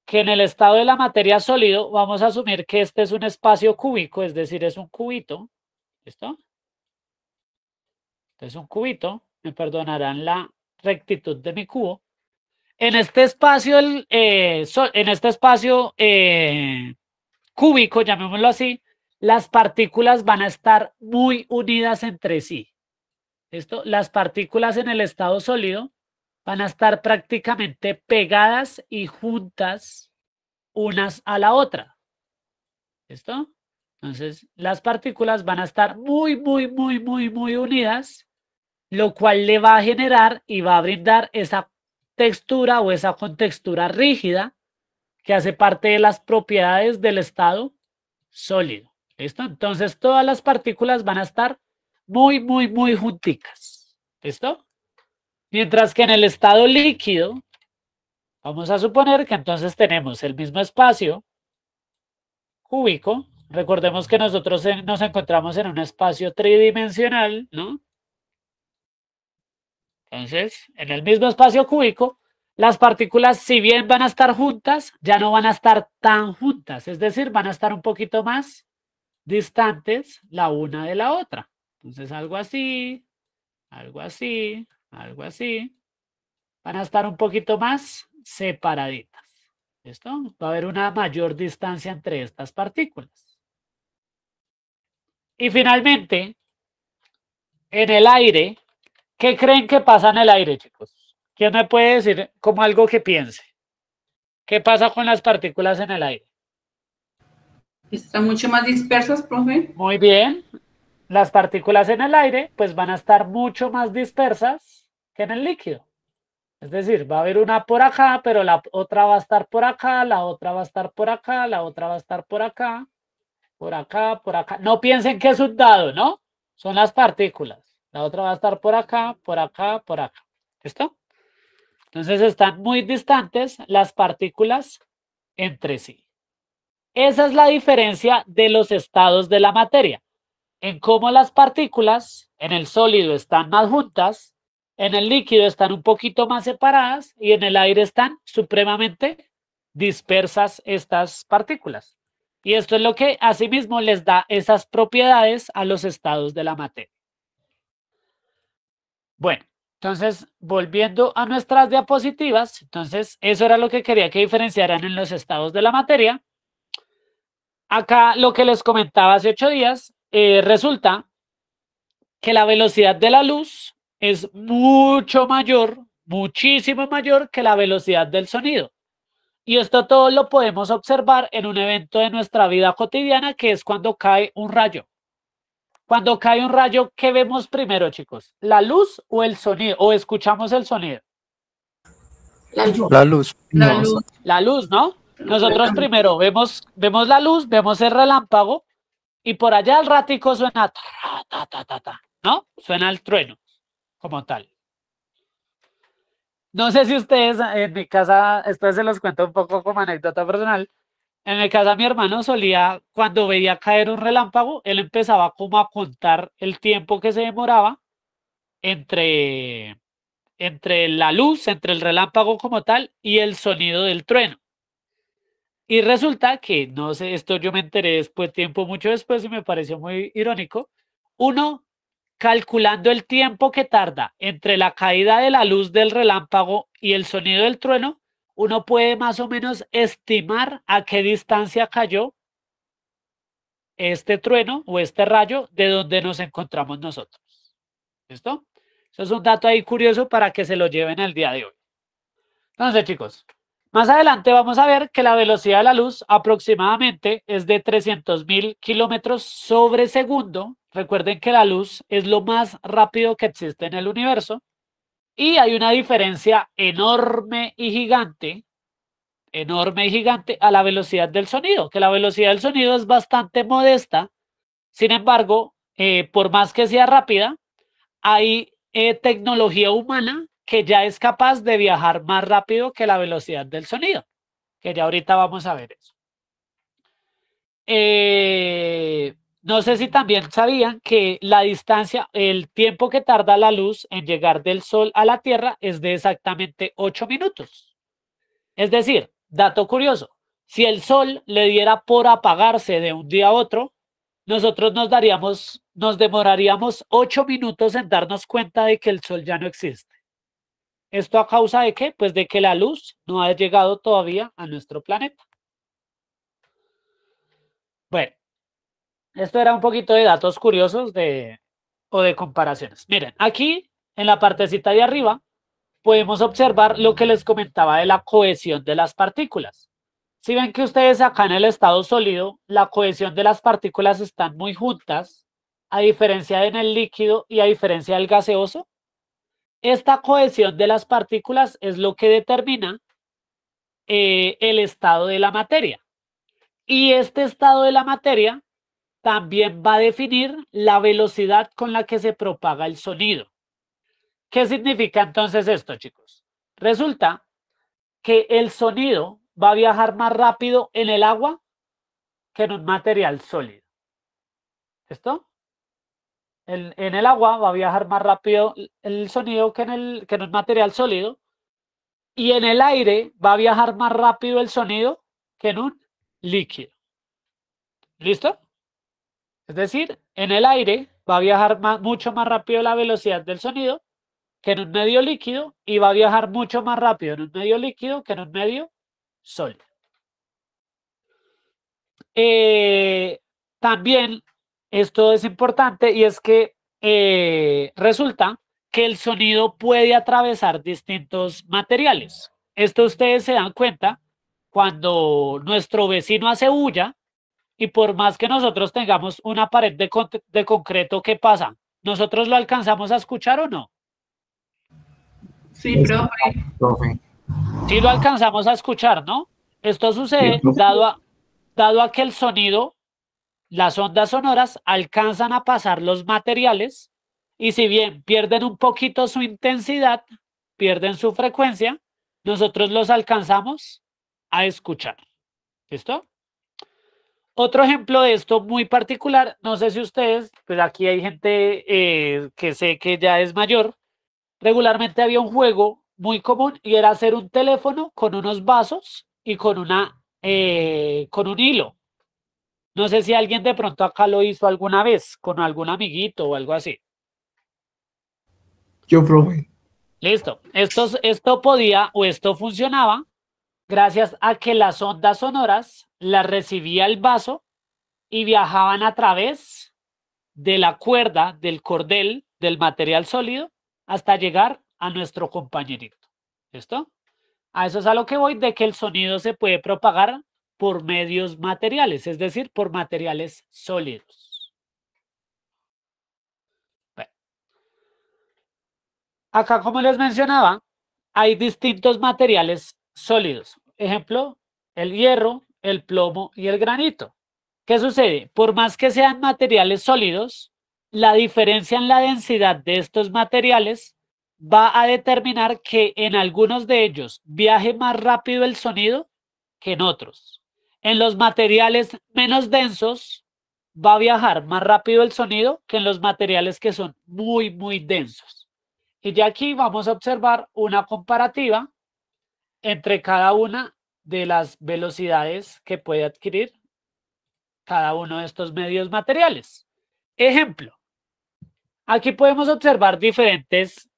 que en el estado de la materia sólido vamos a asumir que este es un espacio cúbico, es decir, es un cubito. ¿Listo? Este es un cubito, me perdonarán la rectitud de mi cubo. En este espacio, cúbico, llamémoslo así, las partículas van a estar muy unidas entre sí. ¿Listo? Las partículas en el estado sólido van a estar prácticamente pegadas y juntas unas a la otra. ¿Listo? Entonces, las partículas van a estar muy unidas, lo cual le va a generar y va a brindar esa textura o esa contextura rígida que hace parte de las propiedades del estado sólido. ¿Listo? Entonces, todas las partículas van a estar muy junticas. ¿Listo? Mientras que en el estado líquido, vamos a suponer que entonces tenemos el mismo espacio cúbico. Recordemos que nosotros nos encontramos en un espacio tridimensional, ¿no? Entonces, en el mismo espacio cúbico, las partículas, si bien van a estar juntas, ya no van a estar tan juntas. Es decir, van a estar un poquito más distantes la una de la otra. Entonces, algo así, algo así, algo así. Van a estar un poquito más separaditas. ¿Listo? Va a haber una mayor distancia entre estas partículas. Y finalmente, en el aire, ¿qué creen que pasa en el aire, chicos? ¿Quién me puede decir como algo que piense? ¿Qué pasa con las partículas en el aire? ¿Están mucho más dispersas, profe? Muy bien. Las partículas en el aire pues van a estar mucho más dispersas que en el líquido. Es decir, va a haber una por acá, pero la otra va a estar por acá, la otra va a estar por acá, la otra va a estar por acá, por acá, por acá. No piensen que es un dado, ¿no? Son las partículas. La otra va a estar por acá, por acá, por acá. ¿Listo? Entonces están muy distantes las partículas entre sí. Esa es la diferencia de los estados de la materia. En cómo las partículas en el sólido están más juntas, en el líquido están un poquito más separadas y en el aire están supremamente dispersas estas partículas. Y esto es lo que asimismo les da esas propiedades a los estados de la materia. Bueno, entonces volviendo a nuestras diapositivas, entonces eso era lo que quería que diferenciaran en los estados de la materia. Acá lo que les comentaba hace 8 días, resulta que la velocidad de la luz es mucho mayor, muchísimo mayor que la velocidad del sonido. Y esto todo lo podemos observar en un evento de nuestra vida cotidiana, que es cuando cae un rayo. Cuando cae un rayo, ¿qué vemos primero, chicos? ¿La luz o el sonido? ¿O escuchamos el sonido? La luz. La luz. La No. luz. La luz, ¿no? Nosotros primero vemos la luz, vemos el relámpago y por allá al ratico suena ¿no? Suena el trueno como tal. No sé si ustedes en mi casa, esto se los cuento un poco como anécdota personal. En mi casa mi hermano solía, cuando veía caer un relámpago, él empezaba como a contar el tiempo que se demoraba entre la luz, entre el relámpago como tal y el sonido del trueno. Y resulta que, no sé, esto yo me enteré después, mucho después, y me pareció muy irónico. Uno calculando el tiempo que tarda entre la caída de la luz del relámpago y el sonido del trueno, uno puede más o menos estimar a qué distancia cayó este trueno o este rayo de donde nos encontramos nosotros. ¿Listo? Eso es un dato ahí curioso para que se lo lleven el día de hoy. Entonces, chicos, más adelante vamos a ver que la velocidad de la luz aproximadamente es de 300.000 kilómetros sobre segundo. Recuerden que la luz es lo más rápido que existe en el universo y hay una diferencia enorme y gigante a la velocidad del sonido, que la velocidad del sonido es bastante modesta. Sin embargo, por más que sea rápida, hay tecnología humana que ya es capaz de viajar más rápido que la velocidad del sonido, que ya ahorita vamos a ver eso. No sé si también sabían que la distancia, el tiempo que tarda la luz en llegar del Sol a la Tierra es de exactamente 8 minutos. Es decir, dato curioso, si el Sol le diera por apagarse de un día a otro, nosotros nos demoraríamos 8 minutos en darnos cuenta de que el Sol ya no existe. ¿Esto a causa de qué? Pues de que la luz no ha llegado todavía a nuestro planeta. Bueno, esto era un poquito de datos curiosos o de comparaciones. Miren, aquí en la partecita de arriba podemos observar lo que les comentaba de la cohesión de las partículas. Si ven que ustedes acá en el estado sólido, la cohesión de las partículas están muy juntas, a diferencia de en el líquido y a diferencia del gaseoso. Esta cohesión de las partículas es lo que determina el estado de la materia. Y este estado de la materia también va a definir la velocidad con la que se propaga el sonido. ¿Qué significa entonces esto, chicos? Resulta que el sonido va a viajar más rápido en el agua que en un material sólido. ¿Esto? En el agua va a viajar más rápido el sonido que en un material sólido. Y en el aire va a viajar más rápido el sonido que en un líquido. ¿Listo? Es decir, en el aire va a viajar mucho más rápido la velocidad del sonido que en un medio líquido y va a viajar mucho más rápido en un medio líquido que en un medio sólido. También esto es importante y es que resulta que el sonido puede atravesar distintos materiales. Esto ustedes se dan cuenta cuando nuestro vecino hace bulla y por más que nosotros tengamos una pared de concreto, ¿qué pasa? ¿Nosotros lo alcanzamos a escuchar o no? Sí, profe. Sí lo alcanzamos a escuchar, ¿no? Esto sucede dado a que el sonido, las ondas sonoras alcanzan a pasar los materiales y si bien pierden un poquito su intensidad, pierden su frecuencia, nosotros los alcanzamos a escuchar. ¿Listo? Otro ejemplo de esto muy particular, no sé si ustedes, pues aquí hay gente que sé que ya es mayor, regularmente había un juego muy común y era hacer un teléfono con unos vasos y con un hilo. No sé si alguien de pronto acá lo hizo alguna vez con algún amiguito o algo así. Yo, profe. Listo. Esto podía o esto funcionaba gracias a que las ondas sonoras las recibía el vaso y viajaban a través de la cuerda, del cordel, del material sólido, hasta llegar a nuestro compañerito. ¿Listo? A eso es a lo que voy, de que el sonido se puede propagar por medios materiales, es decir, por materiales sólidos. Bueno. Acá, como les mencionaba, hay distintos materiales sólidos. Ejemplo, el hierro, el plomo y el granito. ¿Qué sucede? Por más que sean materiales sólidos, la diferencia en la densidad de estos materiales va a determinar que en algunos de ellos viaje más rápido el sonido que en otros. En los materiales menos densos va a viajar más rápido el sonido que en los materiales que son muy, muy densos. Y ya aquí vamos a observar una comparativa entre cada una de las velocidades que puede adquirir cada uno de estos medios materiales. Ejemplo, Aquí podemos observar diferentes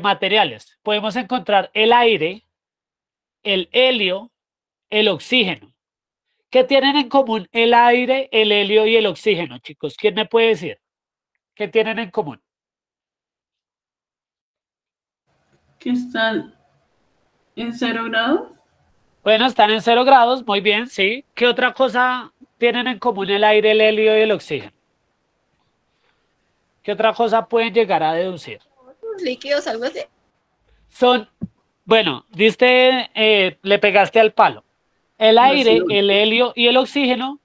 materiales. Podemos encontrar el aire, el helio, el oxígeno. ¿Qué tienen en común el aire, el helio y el oxígeno, chicos? ¿Quién me puede decir? ¿Qué tienen en común? Que están en 0 grados. Bueno, están en 0 grados, muy bien, sí. ¿Qué otra cosa tienen en común el aire, el helio y el oxígeno? ¿Qué otra cosa pueden llegar a deducir? Líquidos, algo así. Son, bueno, le pegaste al palo. El aire, el helio y el oxígeno,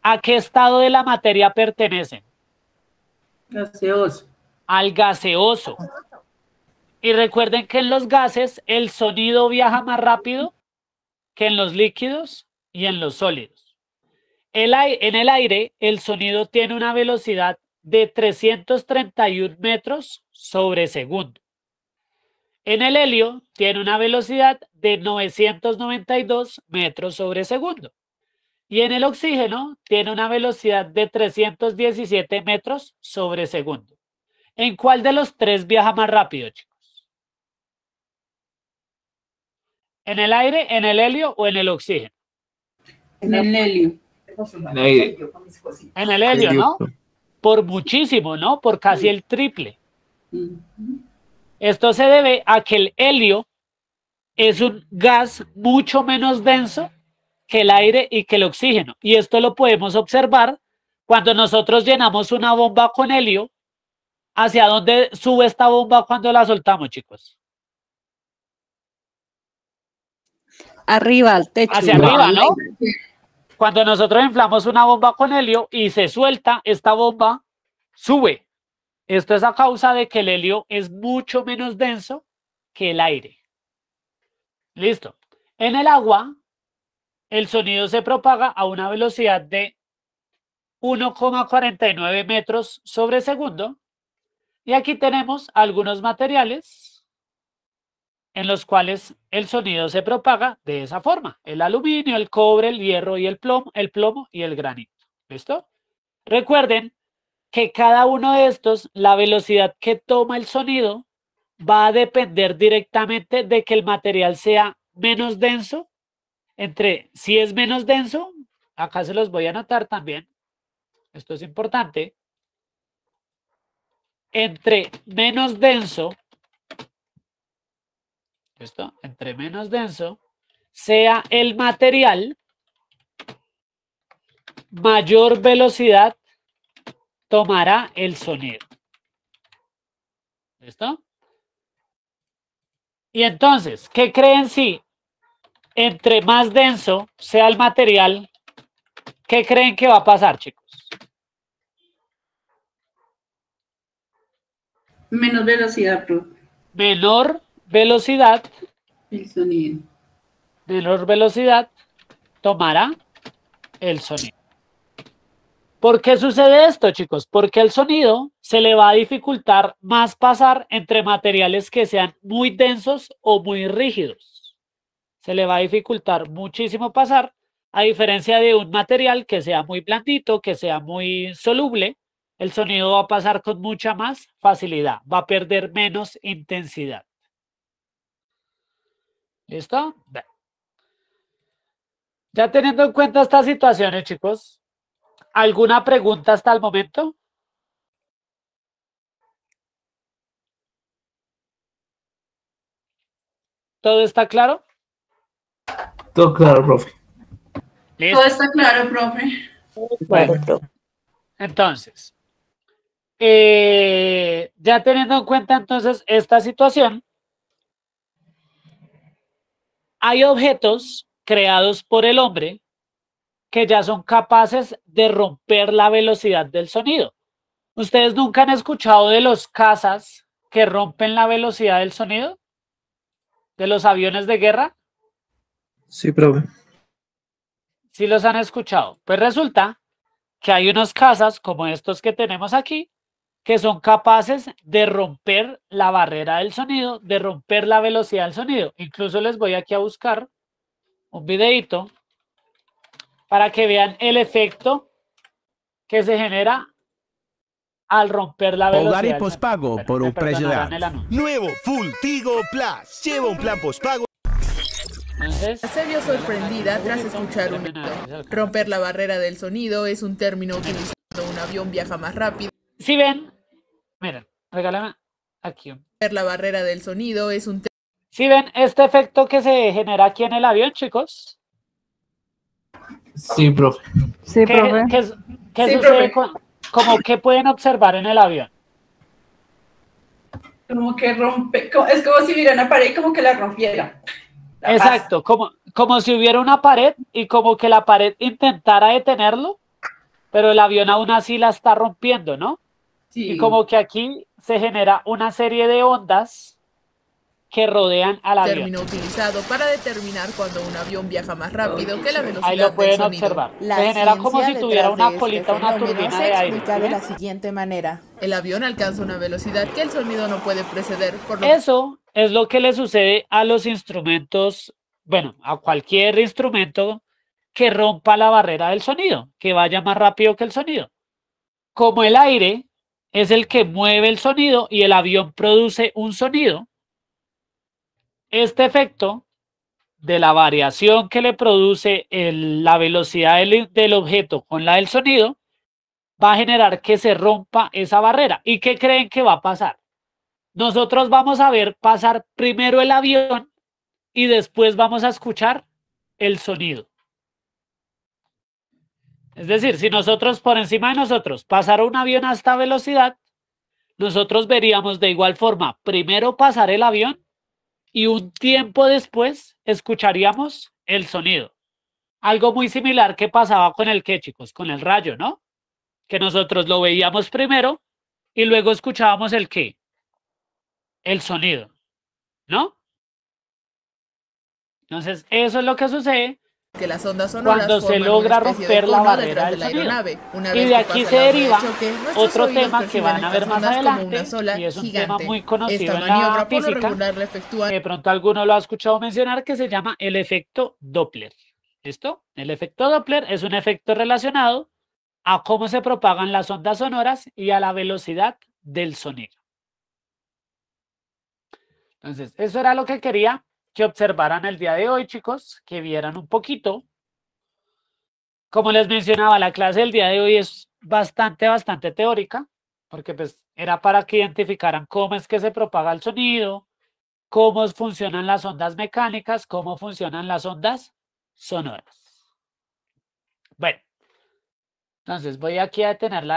¿a qué estado de la materia pertenecen? Gaseoso. Al gaseoso. Y recuerden que en los gases el sonido viaja más rápido que en los líquidos y en los sólidos. En el aire, el sonido tiene una velocidad de 331 metros sobre segundo. En el helio tiene una velocidad de 992 metros sobre segundo. Y en el oxígeno tiene una velocidad de 317 metros sobre segundo. ¿En cuál de los tres viaja más rápido, chicos? ¿En el aire, en el helio o en el oxígeno? En el helio. En el helio, ¿no? Por muchísimo, ¿no? Por casi el triple. Esto se debe a que el helio es un gas mucho menos denso que el aire y que el oxígeno. Y esto lo podemos observar cuando nosotros llenamos una bomba con helio. ¿Hacia dónde sube esta bomba cuando la soltamos, chicos? Arriba, al techo. Hacia arriba, ¿no? Cuando nosotros inflamos una bomba con helio y se suelta, esta bomba sube. Esto es a causa de que el helio es mucho menos denso que el aire. Listo. En el agua, el sonido se propaga a una velocidad de 1,49 metros sobre segundo. Y aquí tenemos algunos materiales en los cuales el sonido se propaga de esa forma. El aluminio, el cobre, el hierro y el plomo y el granito. ¿Listo? Recuerden que cada uno de estos, la velocidad que toma el sonido va a depender directamente de que el material sea menos denso. Si es menos denso, acá se los voy a anotar también. Esto es importante. Entre menos denso, ¿listo? Entre menos denso sea el material, mayor velocidad tomará el sonido. ¿Listo? Y entonces, ¿qué creen si entre más denso sea el material, qué creen que va a pasar, chicos? Menos velocidad, profe. Menor velocidad. El sonido. Menor velocidad tomará el sonido. ¿Por qué sucede esto, chicos? Porque el sonido se le va a dificultar más pasar entre materiales que sean muy densos o muy rígidos. Se le va a dificultar muchísimo pasar, a diferencia de un material que sea muy blandito, que sea muy soluble. El sonido va a pasar con mucha más facilidad, va a perder menos intensidad. ¿Listo? Ya teniendo en cuenta estas situaciones, chicos, ¿alguna pregunta hasta el momento? ¿Todo está claro? Todo claro, profe. ¿Listo? Todo está claro, profe. Bueno, entonces, ya teniendo en cuenta entonces esta situación, hay objetos creados por el hombre que ya son capaces de romper la velocidad del sonido. ¿Ustedes nunca han escuchado de los cazas que rompen la velocidad del sonido? ¿De los aviones de guerra? Sí, profe. Sí los han escuchado. Pues resulta que hay unos cazas como estos que tenemos aquí que son capaces de romper la barrera del sonido, de romper la velocidad del sonido. Incluso les voy aquí a buscar un videito para que vean el efecto que se genera al romper la velocidad. Hogar y del pospago sonido. por Me un precio de perdonarán el antes. anuncio. Nuevo Full Tigo Plus. Lleva un plan pospago. Entonces, Se vio sorprendida tras escuchar un eco. Romper la barrera del sonido es un término utilizado cuando un avión viaja más rápido. si ven, miren, regálame aquí. Romper la barrera del sonido es un Si ven este efecto que se genera aquí en el avión, chicos. Sí, profe. Sí, ¿Qué, profe. qué Sí, sucede profe. como que pueden observar en el avión? Como que rompe, es como si hubiera una pared y como que la rompiera. La Exacto, como si hubiera una pared y como que la pared intentara detenerlo, pero el avión aún así la está rompiendo, ¿no? Sí. Y como que aquí se genera una serie de ondas que rodean al avión. término utilizado para determinar cuando un avión viaja más rápido que la velocidad Ahí lo del pueden sonido. observar. La Se genera como ciencia si tuviera detrás una de colita, una fenómeno turbina se de aire. explica ¿Sí de ven? la siguiente manera. El avión alcanza una velocidad que el sonido no puede preceder, por lo Eso es lo que le sucede a los instrumentos, bueno, a cualquier instrumento que rompa la barrera del sonido, que vaya más rápido que el sonido. Como el aire es el que mueve el sonido y el avión produce un sonido, este efecto de la variación que le produce la velocidad del objeto con la del sonido va a generar que se rompa esa barrera. ¿Y qué creen que va a pasar? Nosotros vamos a ver pasar primero el avión y después vamos a escuchar el sonido. Es decir, si nosotros por encima de nosotros pasara un avión a esta velocidad, nosotros veríamos de igual forma primero pasar el avión y un tiempo después escucharíamos el sonido. Algo muy similar que pasaba con el qué, chicos, con el rayo, ¿no? Que nosotros lo veíamos primero y luego escuchábamos el qué, el sonido, ¿no? Entonces, eso es lo que sucede que las ondas sonoras cuando se forman logra una especie de romper la cono barrera detrás del de la sonido. aeronave. Una Y vez de que aquí pasa se la onda de deriva choque, nuestros otro oídos tema que perciben van a estas ver más ondas como adelante una sola y es un gigante. tema muy conocido Esta en la maniobra por lo física, regular la efectúan que de pronto alguno lo ha escuchado mencionar, que se llama el efecto Doppler. ¿Listo? El efecto Doppler es un efecto relacionado a cómo se propagan las ondas sonoras y a la velocidad del sonido. Entonces, eso era lo que quería que observaran el día de hoy, chicos, que vieran un poquito. Como les mencionaba, la clase del día de hoy es bastante teórica, porque pues era para que identificaran cómo es que se propaga el sonido, cómo funcionan las ondas mecánicas, cómo funcionan las ondas sonoras. Bueno, entonces voy aquí a detener la